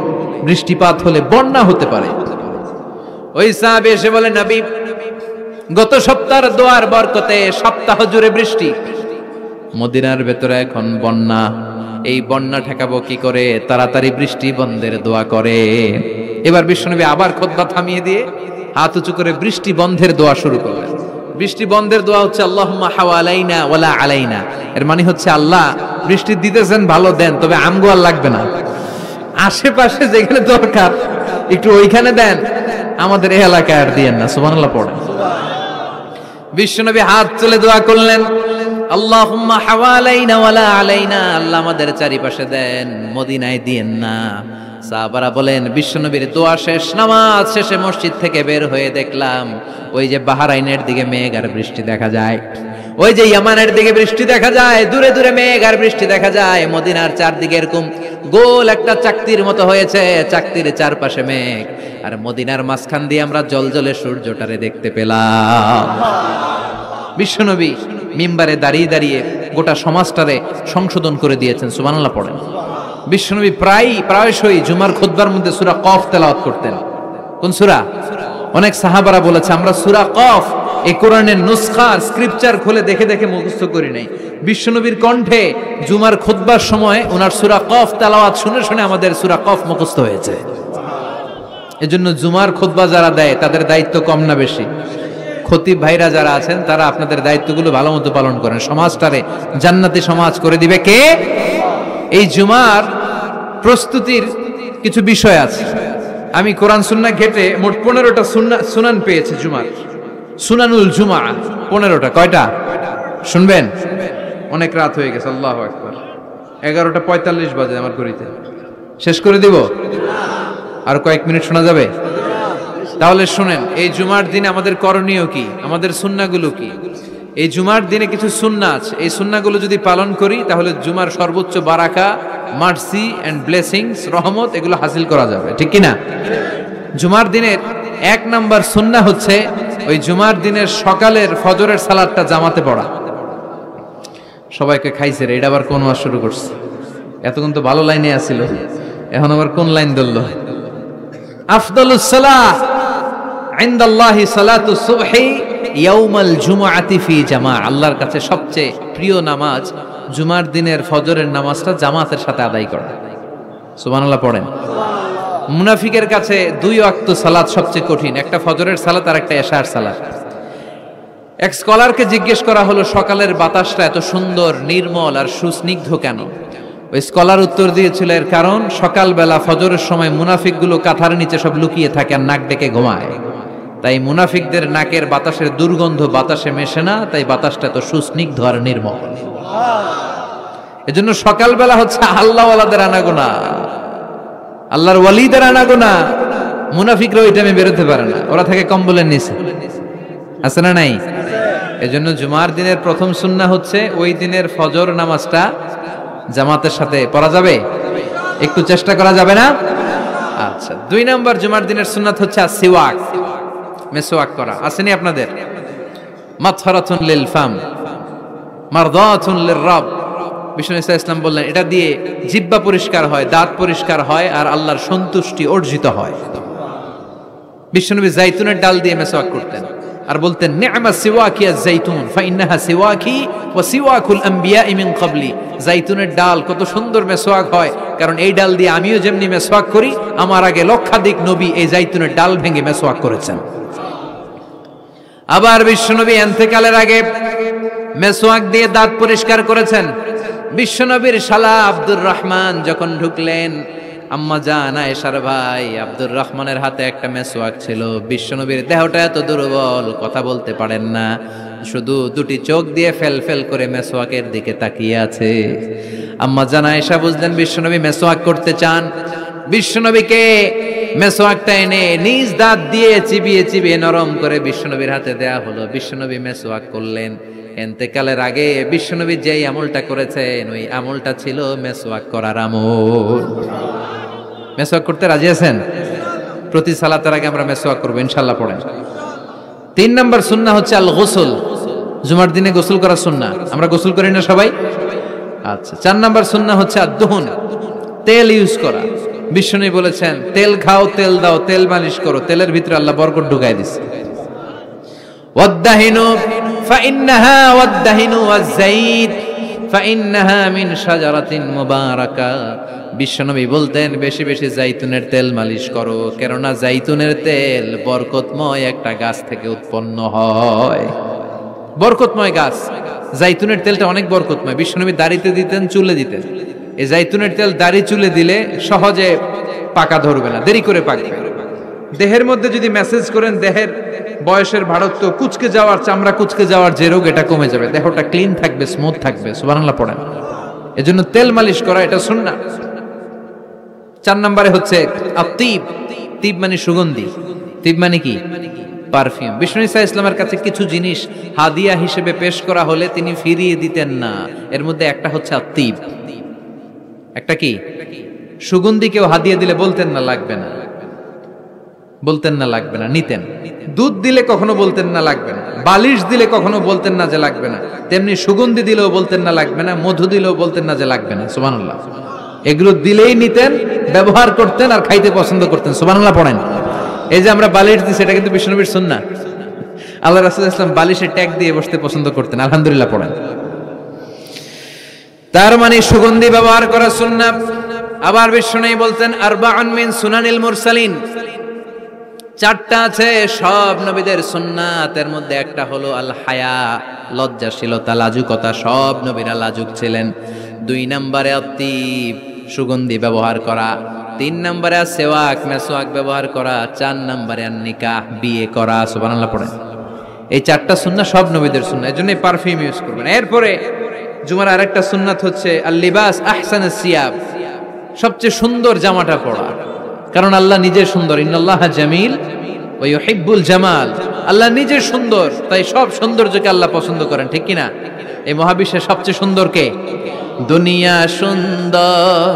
Speaker 1: বৃষ্টিপাত হলে বন্যা হতে পারে। ওই সাহাবী এসে বলে, নবী গত সপ্তাহের দোয়ার বরকতে সপ্তাহ জুড়ে বৃষ্টি, মদিনার ভেতরে এখন বন্যা। এই বন্যা ঠেকাবো কি করে? তাড়াতাড়ি বৃষ্টি বন্ধের দোয়া করে। এবার বিশ্বনবী আবার খুতবা থামিয়ে দিয়ে হাত উঁচু করে বৃষ্টি বন্ধের দোয়া শুরু করলেন। বৃষ্টি বন্ধের দোয়া হচ্ছে আল্লাহুম্মা হাওয়ালাইনা ওয়ালা আলাইনা। এর মানে হচ্ছে আল্লাহ বৃষ্টি দিতেছেন ভালো দেন, তবে আমগো আর লাগবে না। আশেপাশে যেখানে দরকার একটু ওইখানে দেন, আমাদের এই এলাকায় আর দিয়েন না। সুবহানাল্লাহ পড়েন। বিশ্বনবী হাত তুলে দোয়া করলেন, আল্লাহুম্মা হাওয়ালাইনা ওয়ালা আলাইনা, আল্লাহ আমাদের চারিপাশে দেন, মদিনায় দিয়েন না। সাহাবারা বলেন, বিশ্বনবীর দোয়া শেষ, নামাজ শেষে মসজিদ থেকে বের হয়ে দেখলাম ওই যে বাহরাইনের দিকে মেঘ আর বৃষ্টি দেখা যায়, ওই যে ইয়ামানের দিকে বৃষ্টি দেখা যায়, দূরে দূরে মেঘ আর বৃষ্টি দেখা যায়। মদিনার চারদিকে এরকম গোল একটা চাকতির মতো হয়েছে, চাকতির চারপাশে মেঘ, আর মদিনার মাঝখান দিয়ে আমরা জলজলে সূর্যটারে দেখতে পেলাম। বিশ্বনবী মিম্বারে দাঁড়িয়ে দাঁড়িয়ে গোটা সমাজটারে সংশোধন করে দিয়েছেন। সুবহানাল্লাহ পড়েন। বিশ্বনবী প্রায়শই জুমার খুতবার মধ্যে সূরা কফ তেলাওয়াত করতেন। কোন সূরা? অনেক সাহাবারা বলেছে, আমরা সূরা কফ এই কোরআনের নুসখা স্ক্রিপচার খুলে দেখে দেখে মুখস্থ করি নাই। বিশ্বনবীর কণ্ঠে জুমার খুতবার সময় ওনার সূরা কফ তেলাওয়াত শুনে শুনে আমাদের সূরা কফ মুখস্থ হয়েছে। এজন্য জুমার খুতবা যারা দেয় তাদের দায়িত্ব কম না বেশি? খতিব ভাইরা যারা আছেন তারা আপনাদের দায়িত্বগুলো ভালো মতো পালন করেন। সমাজটারে জান্নাতি সমাজ করে দিবে কে? এই জুমার প্রস্তুতির কিছু বিষয় আছে। আমি কোরআন সুন্নাহ ঘেটে মোট 15টা সুনান পেয়েছি জুমার। সুনানুল জুমা 15টা। কয়টা শুনবেন? অনেক রাত হয়ে গেছে। আল্লাহু আকবার। 11:45 বাজে আমার ঘড়িতে। শেষ করে দিব? আর কয়েক মিনিট শোনা যাবে? তাহলে শুনেন, এই জুমার দিনে আমাদের করণীয় কি, আমাদের সুন্নাহগুলো কি। এই জুমার দিনে কিছু সুন্নাহ আছে, এই সুন্নাহগুলো যদি পালন করি তাহলে জুমার সর্বোচ্চ বারাকা, মার্সি এন্ড ব্লেসিংস, রহমত এগুলো হাসিল করা যাবে, ঠিক কি না? জুমার দিনের 1 নাম্বার সুন্নাহ হচ্ছে ওই জুমার দিনের সকালের ফজরের সালাতটা জামাতে পড়া। সবাইকে খাইছে রে, এটা আবার কোন ওয়াজ শুরু করছে? এতক্ষণ তো ভালো লাইনে আছিল, এখন আবার কোন লাইন ধরলো? আফদালুস সালাহ ইনদাল্লাহি সালাতুস সুবহি ইয়াউমাল জুমআতি ফি জামা। আল্লাহর কাছে সবচেয়ে প্রিয় নামাজ জুমার দিনের ফজরের নামাজটা জামাতের সাথে আদায় করা। সুবহানাল্লাহ পড়েন। মুনাফিকের কাছে 2 ওয়াক্ত সালাত সবচেয়ে কঠিন, একটা ফজরের সালাত আর একটা এশার সালাত। এক স্কলারকে জিজ্ঞেস করা হলো সকালের বাতাসটা এত সুন্দর, নির্মল আর সুস্নিগ্ধ কেন? ওই স্কলার উত্তর দিয়েছিল এর কারণ সকালবেলা ফজরের সময় মুনাফিকগুলো কাঁথার নিচে সব লুকিয়ে থাকে আর নাক ডেকে ঘুমায়, তাই মুনাফিকদের নাকের বাতাসের দুর্গন্ধ বাতাসে মেশে না, তাই বাতাসটা এত সুস্নিগ্ধ আর নির্মল। এজন্য সকালবেলা হচ্ছে আল্লাহওয়ালাদের আনাগোনা, আল্লাহর ওয়ালিদের আনাগোনা। মুনাফিকরা ওই টাইমে বেরোতে পারে না, ওরা থাকে কম্বলের নিচে, আছে না নাই? এজন্য জুমার দিনের প্রথম সুন্নাহ হচ্ছে ওই দিনের ফজর নামাজটা জামাতের সাথে পড়া যাবে, একটু চেষ্টা করা যাবে না? আচ্ছা, 2 নাম্বার জুমার দিনের সুন্নাত হচ্ছে সিওয়াক, মেসওয়াক করা। আসেনি আপনাদের? মাতহারাতুন লিল ফাম মারদাতুন লিররাব। বিষ্ণু ইসলাম বললেন এটা দিয়ে জিহ্বা পরিষ্কার হয়, দাঁত পরিষ্কার হয় আর আল্লাহর সন্তুষ্টি অর্জিত হয়। বিশ্বনবী জাইতুনের ডাল দিয়ে মেসওয়াক করতেন আর বলতেন নি'মা সিওয়াকি আয-যাইতুন ফাইন্নাহা সিওয়াকি ওয়া সিওয়াকুল আমবিয়া মিন ক্বাবলি। জাইতুনের ডাল কত সুন্দর মেসওয়াক হয়, কারণ এই ডাল দিয়ে আমিও যেমনি মেসওয়াক করি, আমার আগে লক্ষাধিক নবী এই জাইতুনের ডাল ভেঙে মেসওয়াক করেছেন। আবার বিশ্বনবী ইন্তেকালের আগে মেসওয়াক দিয়ে দাঁত পরিষ্কার করেছেন। বিশ্বনবীর শালা আব্দুর রহমান যখন ঢুকলেন, আম্মা জান আয়েশার ভাই আব্দুর রহমানের হাতে একটা মেসওয়াক ছিল। বিশ্বনবীর দেহটা এত দুর্বল, কথা বলতে পারেন না, শুধু 2টি চোখ দিয়ে ফেল ফেল করে মেসওয়াকের দিকে তাকিয়ে আছে। আম্মা জান আয়েশা বুঝলেন বিশ্বনবী মেসওয়াক করতে চান। বিশ্বনবীকে মেসওয়াকটা এনে নিজ দাঁত দিয়ে চিবিয়ে চিবিয়ে নরম করে বিশ্বনবীর হাতে দেয়া হলো। বিশ্বনবী মেসওয়াক করলেন। ইন্তেকালের আগে বিশ্বনবী যেই আমলটা করেছেন ওই আমলটা ছিল মেসওয়াক করার আমল। মেসওয়াক করতে রাজি আছেন? প্রতি সালাতের আগে আমরা মেসওয়াক করব ইনশাআল্লাহ, পড়েন। 3 নাম্বার সুন্নাহ হচ্ছে আল গোসল। জুমার দিনে গোসল করা সুন্নাহ, আমরা গোসল করি না সবাই? আচ্ছা, 4 নাম্বার সুন্নাহ হচ্ছে আদ-দুহুন, তেল ইউজ করা। বিশ্বনবী বলেছেন তেল খাও, তেল দাও, তেল মালিশ করো, তেলের ভিতরে আল্লাহ বরকত ঢুকায় দিয়েছে। ওয়াদ-দাহিনু ফাইন্নাহা ওয়াদ-দাহিনু ওয়াজ-যাইত ফাইন্নাহা মিন শাজারাতিন মুবারাকা। বিশ্বনবী বলতেন বেশি বেশি জাইতুনের তেল মালিশ করো, কেননা জাইতুনের তেল বরকতময় একটা গাছ থেকে উৎপন্ন হয়। বরকতময় গাছ জাইতুনের তেলটা অনেক বরকতময়। বিশ্বনবী দাড়িতে দিতেন, চুলে দিতেন। এই জাইতুনের তেল দাড়ি চুলে দিলে সহজে পাকা ধরবে না, দেরি করে পাকবে। দেহের মধ্যে যদি মেসেজ করেন দেহের বয়সের ভারত্ব, কুচকে যাওয়ার, চামড়া কুচকে যাওয়ার যে রোগ, এটা কমে যাবে, দেহটা ক্লিন থাকবে, স্মুথ থাকবে। সুবহানাল্লাহ পড়েন। এজন্য তেল মালিশ করা এটা সুন্নাহ। 4 নম্বরে হচ্ছে আতিব। তিব মানে সুগন্ধি, তিব মানে কি? পারফিউম। বিষ্ণু ঈসা ইসলামের কাছে কিছু জিনিস হাদিয়া হিসেবে পেশ করা হলে তিনি ফিরিয়ে দিতেন না। এর মধ্যে একটা হচ্ছে আতিব। একটা কি? সুগন্ধি। কেউ হাদিয়া দিলে বলতেন না লাগবে না, বলতেন না লাগবে না, নিতেন। দুধ দিলে কখনো বলতেন না লাগবে না, বালিশ দিলে কখনো বলতেন না যে লাগবে না, তেমনি সুগন্ধি দিলেও বলতেন না লাগবে না, মধু দিলেও বলতেন না যে লাগবে না। সুবহানাল্লাহ। এগুলো দিলেই নিতেন, ব্যবহার করতেন আর খাইতে পছন্দ করতেন। সুবহানাল্লাহ পড়েন। এই যে আমরা বালিশ দিই, সেটা কিন্তু বিশ্বনবীর সুন্নাহ। আল্লাহ রাসূল সাল্লাল্লাহু আলাইহি ওয়াসাল্লাম বালিশে ট্যাগ দিয়ে বসতে পছন্দ করতেন। আলহামদুলিল্লাহ পড়েন। তার মানে সুগন্ধি ব্যবহার করা সুন্নাহ। আবার বিশ্বনবী বলতেন আরবাউন মিন সুনানিল মুরসালিন, 4টা আছে সব নবীদের সুন্নাত। এর মধ্যে একটা হলো আল হায়া, লজ্জাশীলতা, লাজুকতা। সব নবীরা লাজুক ছিলেন। 2 নম্বরে আতিব, সুগন্ধি ব্যবহার করা। 3 নম্বরে সেওয়াক, মেসওয়াক ব্যবহার করা। 4 নম্বরে নিকাহ, বিয়ে করা। সুবহানাল্লাহ পড়েন। এই 4টা সুন্নাহ সব নবীদের সুন্নাহ, এজন্য পারফিউম ইউজ করবেন। এরপরে জুমার আরেকটা সুন্নাত হচ্ছে আল লিবাস আহসানুস সিয়াব, সবচেয়ে সুন্দর জামাটা পরা। কারণ আল্লাহ নিজে সুন্দর। ইন্নাল্লাহা জামিল ওয়া ইউহিব্বুল জামাল। আল্লাহ নিজে সুন্দর, তাই সব সৌন্দর্যকে আল্লাহ পছন্দ করেন, ঠিক কিনা? এই মহাবিশ্বের সবচেয়ে সুন্দর কে? দুনিয়া সুন্দর,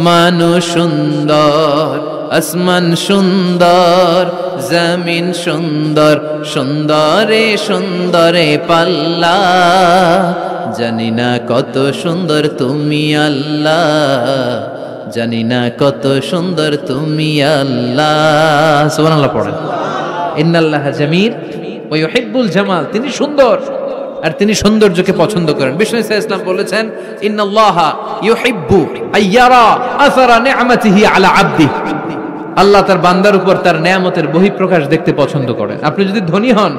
Speaker 1: মানুষ সুন্দর, আসমান সুন্দর, জমিন সুন্দর, সুন্দরে সুন্দরে পাল্লা, জানি না কত সুন্দর তুমি আল্লাহ, জানি না কত সুন্দর তুমি আল্লাহ। সুবহানাল্লাহ পড়েন। ইন্নাল্লাহা জামিল ওয়া ইউহিব্বুল জামাল, তিনি সুন্দর আর তিনি সৌন্দর্যকে পছন্দ করেন। বিষ্ণু ইসলাম বলেছেন, ইন্নাল্লাহা ইউহিব্বু আইয়ারা আসারা নি'মাতিহি আলা আবদি, আল্লাহ তার বান্দার উপর তার নেয়ামতের বহিঃপ্রকাশ দেখতে পছন্দ করেন। আপনি যদি ধনী হন,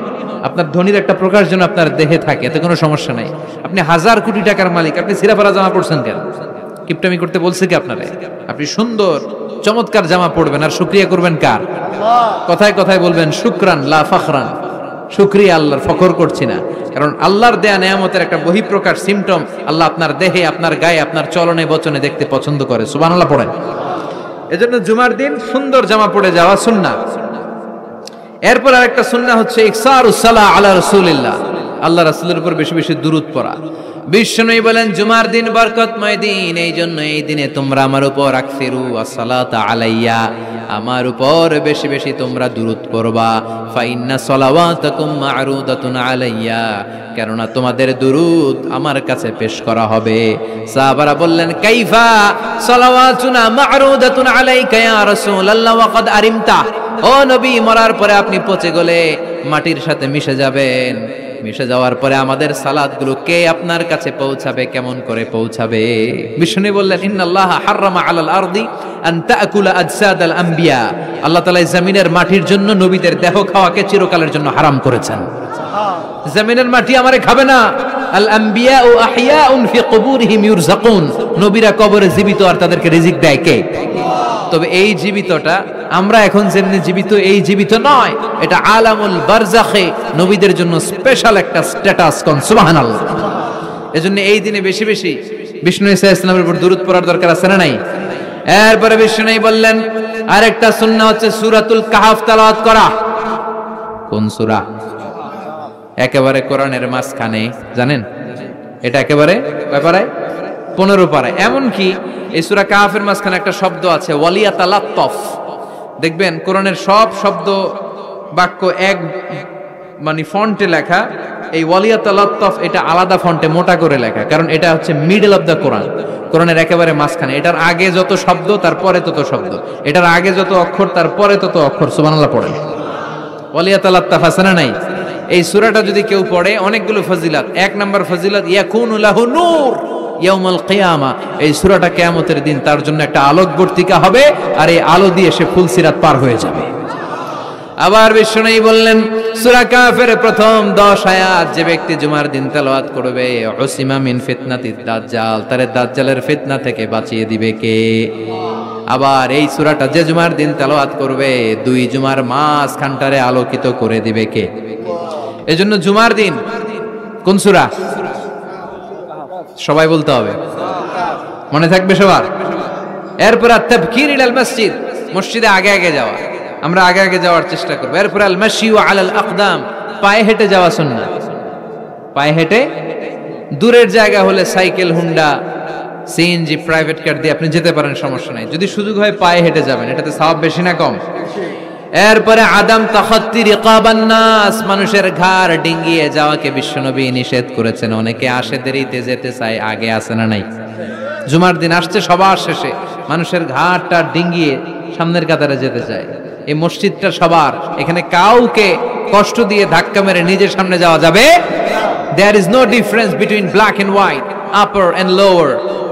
Speaker 1: আপনার ধনীর একটা প্রকাশ যেন আপনার দেহে থাকে, এতে কোনো সমস্যা নাই। আপনি 1000 কোটি টাকার মালিক, আপনি সিরাফারা জামা পড়ছেন কেন? কিপটামি করতে বলছে কি আপনারে? আপনি সুন্দর চমৎকার জামা পড়বেন আর শুকরিয়া করবেন কার? কথায় কথায় বলবেন শুকরান লা ফখরান, শুকরিয়া আল্লাহর, ফখর করছি না। কারণ আল্লাহর দেয়া নেয়ামতের একটা বহিঃপ্রকাশ, সিম্পটম আল্লাহ আপনার দেহে, আপনার গায়ে, আপনার চলনে বচনে দেখতে পছন্দ করে। সুবহানাল্লাহ পড়েন। এজন্য জুমার দিন সুন্দর জামা পরে যাওয়া সুন্নাহ। এরপর আরেকটা সুন্নাহ হচ্ছে ইকসারুস সালাহ আলা রাসূলিল্লাহ, আল্লাহ রাসূলের উপর বেশি বেশি দুরূদ পড়া। বিশ্বনবী বলেন, জুমার দিন বরকতময় দিন, এই জন্য এই দিনে তোমরা আমার উপর আকসিরু আসসালাতা আলাইয়া, আমার উপর বেশি বেশি তোমরা দুরূদ পড়বা। ফাইন্না সালাওয়াতাকুম মা'রুদাতুন আলাইয়া, কেননা তোমাদের দুরূদ আমার কাছে পেশ করা হবে। সাহাবারা বললেন, কাইফা সালাওয়াতুনা মা'রুদাতুন আলাইকা ইয়া রাসূলুল্লাহ ওয়া ক্বাদ আরিমতা, ও নবী, মরার পরে আপনি পচে গলে মাটির সাথে মিশে যাবেন, মিশে যাওয়ার পরে আমাদের সালাতগুলো কে আপনার কাছে পৌঁছাবে, কেমন করে পৌঁছাবে? বিষ্ণু বললেন, ইন্নাল্লাহা হাররামা আলাল আরদি আন তাকুলা আজসাদাল আমবিয়া, আল্লাহ তাআলা জমিনের মাটির জন্য নবীদের দেহ খাওয়াকে চিরকালের জন্য হারাম করেছেন। জমিনের মাটি আমারে খাবে না। আল আমবিয়া ও আহইয়াউন ফি কুবুরিহিম ইউরযাকুন, নবীরা কবরে জীবিত আর তাদেরকে রিজিক দেয় কে? তবে এই জীবিতটা আমরা এখন যেমনি জীবিত, এই জীবিত নয়, এটা আলামুল বারজাখে নবীদের জন্য স্পেশাল একটা স্ট্যাটাস। কোন সুবহানাল্লাহ। এজন্য এই দিনে বেশি বেশি বিষ্ণু ঈসা ইসলামের উপর দুরূদ পড়ার দরকার আছে না নাই? এরপরে বিষ্ণু বললেন, আরেকটা সুন্নাহ হচ্ছে সূরাতুল কাহফ তেলাওয়াত করা। কোন সূরা? একেবারে কোরআনের মাঝখানে, জানেন এটা একেবারে কয় পারায়? 15 পারায়। এমন কি এই সূরা কাহফের মাঝখানে একটা শব্দ আছে ওয়ালিয়াতালাত্তাফ। দেখবেন কোরআনের সব শব্দ বাক্য এক মানে ফন্টে লেখা, এই ওয়ালিয়াতালাত্তাফ এটা আলাদা ফন্টে মোটা করে লেখা, কারণ এটা হচ্ছে মিডল অফ দ্য কোরআন, কোরআনের একেবারে মাঝখানে। এটার আগে যত শব্দ তারপরে তত শব্দ, এটার আগে যত অক্ষর তারপরে তত অক্ষর। সুবহানাল্লাহ পড়েন। ওয়ালিয়াতালাত্তাফ আছে না নাই? এই সূরাটা যদি কেউ পড়ে, অনেকগুলো ফজিলত। 1 নাম্বার ফজিলত, ইয়াকুনু লাহু নূর ইয়াউমাল কিয়ামা, এই সূরাটা কিয়ামতের দিন তার জন্য একটা আলোকবর্তিকা হবে, আর এই আলো দিয়ে সে ফুলসিরাত পার হয়ে যাবে। আবার বিষ্ণু বললেন, সূরা কাহফের প্রথম 10 আয়াত যে ব্যক্তি জুমার দিন তেলাওয়াত করবে, উসিমা মিন ফিতনাতিদ দাজ্জাল, তারে দাজ্জালের ফিতনা থেকে বাঁচিয়ে দিবে কে? আবার এই সূরাটা যে জুমার দিন তেলাওয়াত করবে, 2 জুমার মাঝখানটারে আলোকিত করে দিবে কে? এজন্য জুমার দিন কোন সূরা? সবাই বলতে হবে, মনে থাকবে সবার। এরপর তাবকির ইলাল মসজিদ, মসজিদে আগে আগে যাওয়া, আমরা আগে আগে যাওয়ার চেষ্টা করব। এরপর আল মাশিউ আলাল আকদাম, পায়ে হেঁটে যাওয়া সুন্নাহ। পায়ে হেঁটে, দূরের জায়গা হলে cycle, Honda, CNG, private car দিয়ে আপনি যেতে পারেন, সমস্যা নাই। যদি সুযোগ হয় পায়ে হেঁটে যাবেন, এটাতে সওয়াব বেশি না কম? এরপরে আদম তাখাত্তি রিকাবান নাস, মানুষের ঘাড় ডিঙ্গিয়ে যাওয়াকে বিশ্বনবী নিষেধ করেছেন। অনেকে আসে দেরিতে, যেতে চায় আগে, আসে না নাই? জুমার দিন আসছে সবার শেষে, মানুষের ঘাড়টা ডিঙ্গিয়ে সামনের কাতারে যেতে চায়। এই মসজিদটা সবার, এখানে কাউকে কষ্ট দিয়ে ধাক্কা মেরে নিজের সামনে যাওয়া যাবে? There is no difference between black and white, upper and lower,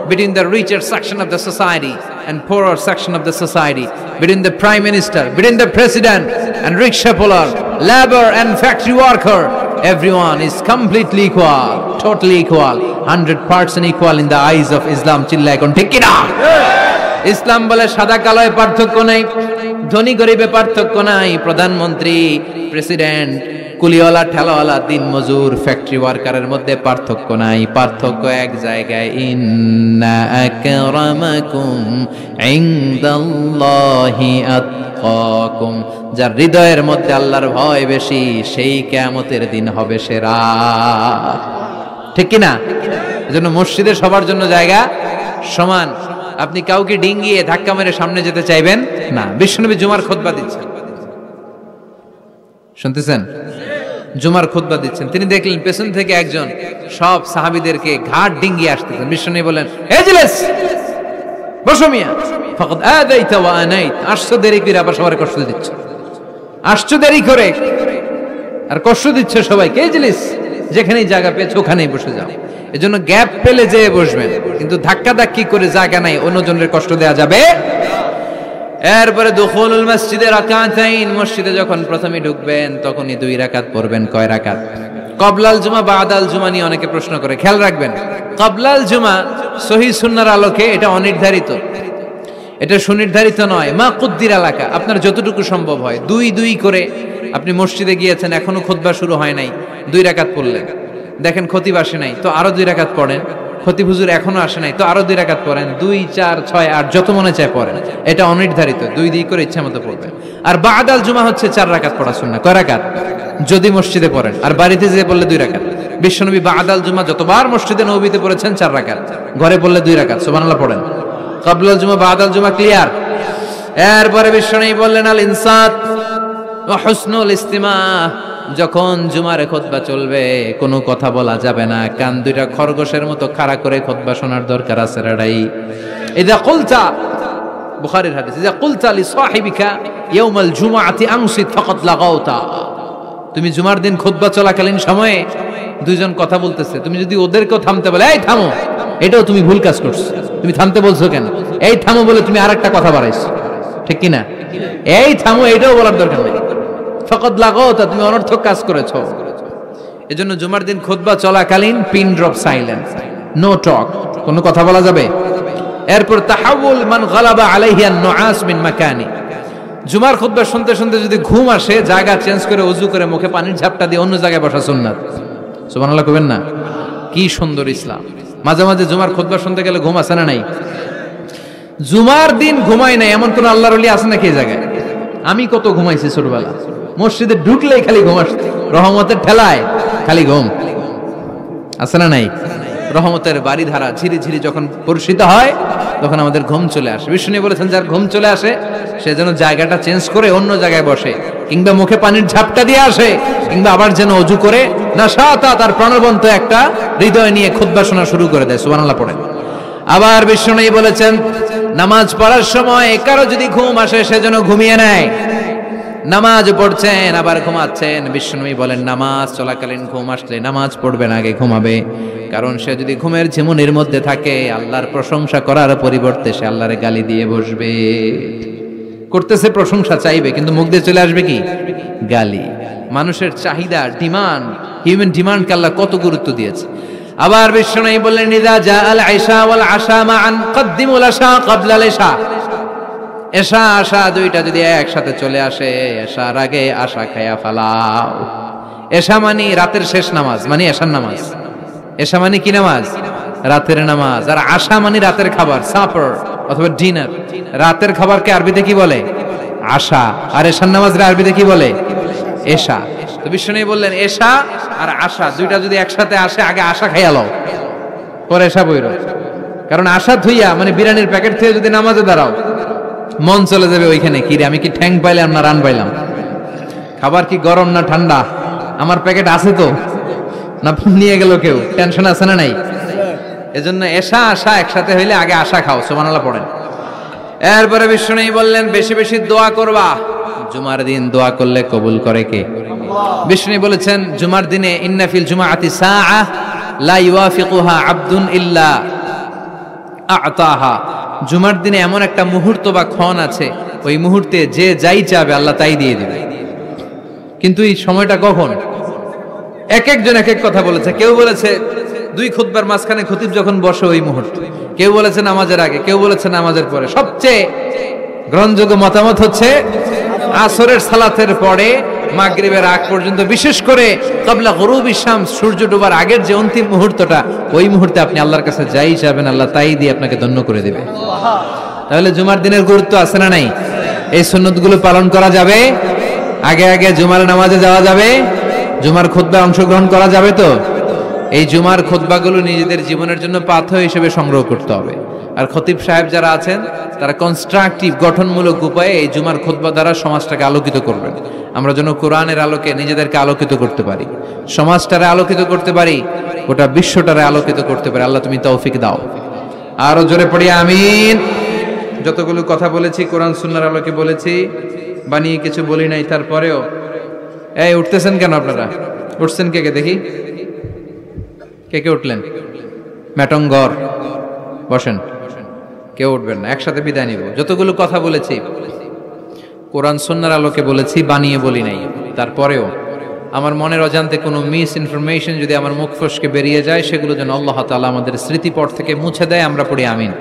Speaker 1: between the richer section of the society and poorer section of the society, between the prime minister, between the president and rickshaw puller, labor and factory worker. Everyone is completely equal, totally equal, 100% equal in the eyes of Islam. চিল্লায় কোন ঠিক কিনা? ইসলাম বলে সাদা কালোয় পার্থক্য নাই, ধনী গরিবে পার্থক্য নাই, প্রধানমন্ত্রী, প্রেসিডেন্ট, কুলিওয়ালা, ঠেলাওয়ালা, দিন মজুর, ফ্যাক্টরি ওয়ার্কারের মধ্যে পার্থক্য নাই, পার্থক্য এক জায়গায়, ইন্না আকরামাকুম ইনদাল্লাহি আতকাকুম, যার হৃদয়ের মধ্যে আল্লাহর ভয় বেশি সেই কিয়ামতের দিন হবে সেরা। ঠিক কি না? এজন্য মসজিদে সবার জন্য জায়গা সমান। আপনি কাউকে ডিঙ্গিয়ে ধাক্কা মেরে সামনে যেতে চাইবেন না। বিশ্বনবী জুমার খুতবা দিচ্ছেন, শুনতেছেন? জুমার খুতবা দিচ্ছেন, তিনি দেখলেন পেছন থেকে একজন সব সাহাবীদেরকে ঘাট ডিঙ্গিয়ে আসতেছেন। বিশ্বনবী বলেন, এজলিস, বসো মিয়া, ফাকাদ আদাইতা ওয়া আনাইত, আসছো দেরি করে আবার সবার কষ্ট দিচ্ছ, আসছো দেরি করে আর কষ্ট দিচ্ছ সবাইকে। এজলিস, যেখানেই জায়গা পেয়েছো ওখানেই বসে যাও। এজন্য গ্যাপ পেলে যেয়ে বসবেন, কিন্তু ধাক্কা ধাক্কি করে জায়গা নাই, অন্যজনের কষ্ট দেওয়া যাবে। এরপরে দুখুলুল মসজিদে রাকাতাইন, মসজিদে যখন প্রথমে ঢুকবেন তখনই 2 রাকাত পড়বেন। কয় রাকাত? ক্বাবলাল জুমা বাদাল জুমা নিয়ে অনেকে প্রশ্ন করে, খেয়াল রাখবেন ক্বাবলাল জুমা সহিহ সুন্নাহর আলোকে এটা অনির্ধারিত, এটা সুনির্ধারিত নয়। মা কুদ্দির এলাকা, আপনার যতটুকু সম্ভব হয় 2-2 করে। আপনি মসজিদে গিয়েছেন, এখনো খুতবা শুরু হয় নাই, 2 রাকাত পড়লেন। দেখেন খতিব আসে নাই, তো আরো 2 রাকাত পড়েন। খতিব হুজুর এখনো আসে নাই, তো আরো 2 রাকাত পড়েন। 2, 4, 6, 8 যত মনে চায় পড়েন, এটা অনির্ধারিত, 2-2 করে ইচ্ছা মতো পড়বেন। আর বাদাল জুমা হচ্ছে 4 রাকাত পড়া সুন্নাহ। কয় রাকাত? যদি মসজিদে পড়েন, আর বাড়িতে যেয়ে পড়লে 2 রাকাত। বিশ্বনবী বাদাল জুমা যতবার মসজিদে নববীতে পড়েছেন 4 রাকাত, ঘরে পড়লে 2 রাকাত। সুবহানাল্লাহ পড়েন। ক্বাবলাল জুমা বাদাল জুমা ক্লিয়ার। এরপরে বিশ্বনবী বললেন, আল ইনসাত ওয়া হুসনুল ইস্তিমা, যখন জুমার খুতবা চলবে কোনো কথা বলা যাবে না, কান 2টা খরগোশের মতো খাড়া করে খুতবা শোনার দরকার আছে। রাডাই ইযা কুলতা, বুখারীর হাদিস, ইযা কুলতা লি সাহিবিকা ইয়াউমাল জুমআতি আনসিত ফাকাদ লাগাউতা, তুমি জুমার দিন খুতবা চলাকালীন সময়ে 2 জন কথা বলতেছে, তুমি যদি ওদেরকেও থামতে বলে, এই থামো, এটাও তুমি ভুল কাজ করছো, তুমি থামতে বলছো কেন? এই থামো বলে তুমি আরেকটা কথা বাড়াইছো, ঠিক কি না? এই থামো এটাও বলার দরকার নেই, ফাকাদ লাগাউতা, তুমি অনর্থক কাজ করেছো। এজন্য জুমার দিন খুতবা চলাকালীন pin drop silence, no talk, কোনো কথা বলা যাবে। এরপর তাহাউল মান গালাবা আলাইহি আন-নুআস মিন মাকানি, জুমার খুতবা শুনতে শুনতে যদি ঘুম আসে, জায়গা চেঞ্জ করে ওযু করে মুখে পানির ঝাপটা দিয়ে অন্য জায়গায় বসা সুন্নাত। সুবহানাল্লাহ কইবেন না? কি সুন্দর ইসলাম। মাঝে মাঝে জুমার খুতবা শুনতে গেলে ঘুম আসে না? নাই। জুমার দিন ঘুমাই নাই এমন কোন আল্লাহর ওলি আছে নাকি এই জায়গায়? আমি কত ঘুমাইছি ছোটবেলা, মসজিদে ঢুকলেই খালি ঘুম আসছে, রহমতের ঠেলায় খালি ঘুম। আছে না নাই? রহমতের বাড়ি ধারা ঝিরি ঝিরি যখন বর্ষিত হয় তখন আমাদের ঘুম চলে আসে। বিষ্ণু বলেছেন, যার ঘুম চলে আসে সে যেন জায়গাটা চেঞ্জ করে অন্য জায়গায় বসে, কিংবা মুখে পানির ঝাপটা দিয়ে আসে, কিংবা আবার যেন ওযু করে নাশাতা তার প্রাণবন্ত একটা হৃদয় নিয়ে খুতবা শোনা শুরু করে দেয়। সুবহানাল্লাহ পড়েন। আবার বিষ্ণু বলেছেন, নামাজ পড়ার সময় কারো যদি ঘুম আসে সে যেন ঘুমিয়ে নেয়। নামাজ পড়ছেন আবার ঘুমাচ্ছেন, বিশ্বনবী বলেন নামাজ চলাকালীন ঘুম আসলে নামাজ পড়বেন, আগে ঘুমাবে। কারণ সে যদি ঘুমের ঝিমুনির মধ্যে থাকে, আল্লাহর প্রশংসা করার পরিবর্তে সে আল্লাহরে গালি দিয়ে বসবে। করতেছে প্রশংসা চাইবে, কিন্তু মুখ দিয়ে চলে আসবে কি? গালি। মানুষের চাহিদা, ডিমান্ড, হিউম্যান ডিমান্ডকে আল্লাহ কত গুরুত্ব দিয়েছে। আবার বিশ্বনবী বললেন, ইযা জাআল আশা ওয়াল আশা মান কদ্দিমুল আশা ক্বাবলা আল ইশা, এশা আশা দুইটা যদি একসাথে চলে আসে, এশার আগে আশা খায়া ফালাও। এশা মানে রাতের শেষ নামাজ, মানে এশার নামাজ। এশা মানে কি নামাজ? রাতের নামাজ। আর আশা মানে রাতের খাবার, সাপার অথবা ডিনার। রাতের খাবারকে আরবিতে কি বলে? আশা। আর এশার নামাজরে আরবিতে কি বলে? এশা। তো বিশ্বনবী বললেন, এশা আর আশা দুইটা যদি একসাথে আসে, আগে আশা খাইয়া লও, পরে এশা বইরো। কারণ আশা থুইয়া মানে বিরিয়ানির প্যাকেট থেকে যদি নামাজে দাঁড়াও, মন চলে যাবে ওইখানে, কি রে আমি কি ঠ্যাং পাইলাম না রান পাইলাম, খাবার কি গরম না ঠান্ডা, আমার প্যাকেট আছে তো না নিয়ে গেল কেউ, টেনশন আছে না নাই? এজন্য এশা আশা একসাথে হইলে আগে আশা খাও। সুবহানাল্লাহ পড়েন। এরপরে বিশ্বনবী বললেন, বেশি বেশি দোয়া করবা। জুমার দিন দোয়া করলে কবুল করে কে? বিশ্বনবী বলেছেন, জুমার দিনে ইন্না ফিল জুমআতি সাআ লা ইউয়াফিকুহা আবদুন ইল্লা আ'তাহা, জুমার দিনে এমন একটা মুহূর্ত বা ক্ষণ আছে, ওই মুহূর্তে যে যাই চাবে আল্লাহ তাই দিয়ে দিবে। কিন্তু এই সময়টা কখন? এক একজন এক এক কথা বলেছে। কেউ বলেছে 2 খুতবার মাঝখানে খতিব যখন বসে ওই মুহূর্তে, কেউ বলেছে নামাজের আগে, কেউ বলেছে নামাজের পরে। সবচেয়ে গ্রহণযোগ্য মতামত হচ্ছে আসরের সালাতের পরে মাগরিবের আগ পর্যন্ত, বিশেষ করে ক্বাবলা গুরুবিশ শামস, সূর্য ডোবার আগের যে অন্তিম মুহূর্তটা, ওই মুহূর্তে আপনি আল্লাহর কাছে যাই চাইবেন, আল্লাহ তাই দিয়ে আপনাকে ধন্য করে দেবে। তাহলে জুমার দিনের গুরুত্ব আছে না নাই? এই সুন্নতগুলো পালন করা যাবে, আগে আগে জুমার নামাজে যাওয়া যাবে, জুমার খুতবায় অংশগ্রহণ করা যাবে। তো এই জুমার খুতবাগুলো নিজেদের জীবনের জন্য পাথেয় হিসেবে সংগ্রহ করতে হবে। আর খতিব সাহেব যারা আছেন তারা কনস্ট্রাকটিভ, গঠনমূলক উপায়ে এই জুমার খুতবা দ্বারা সমাজটাকে আলোকিত করবেন। আমরা যেন কোরআনের আলোকে নিজেদেরকে আলোকিত করতে পারি, সমাজটারে আলোকিত করতে পারি, গোটা বিশ্বটারে আলোকিত করতে পারি। আল্লাহ তুমি তৌফিক দাও। আরো জোরে পড়ি আমিন। যতগুলো কথা বলেছি কোরআন সুন্নাহর আলোকে বলেছি, বানিয়ে কিছু বলি নাই। তারপরেও এই উঠতেছেন কেন আপনারা? উঠছেন কে কে দেখি? কে কে উঠলেন? ম্যাটঙ্গর বসেন, কেউ উঠবেন না, একসাথে বিদায় নিব। যতগুলো কথা বলেছি কোরআন সুন্নাহর আলোকে বলেছি, বানিয়ে বলি নাই। তারপরেও আমার মনের অজান্তে কোনো মিস ইনফরমেশন যদি আমার মুখ ফসকে বেরিয়ে যায়, সেগুলো যেন আল্লাহ তাআলা আমাদের স্মৃতিপট থেকে মুছে দেয়। আমরা পড়ি আমিন।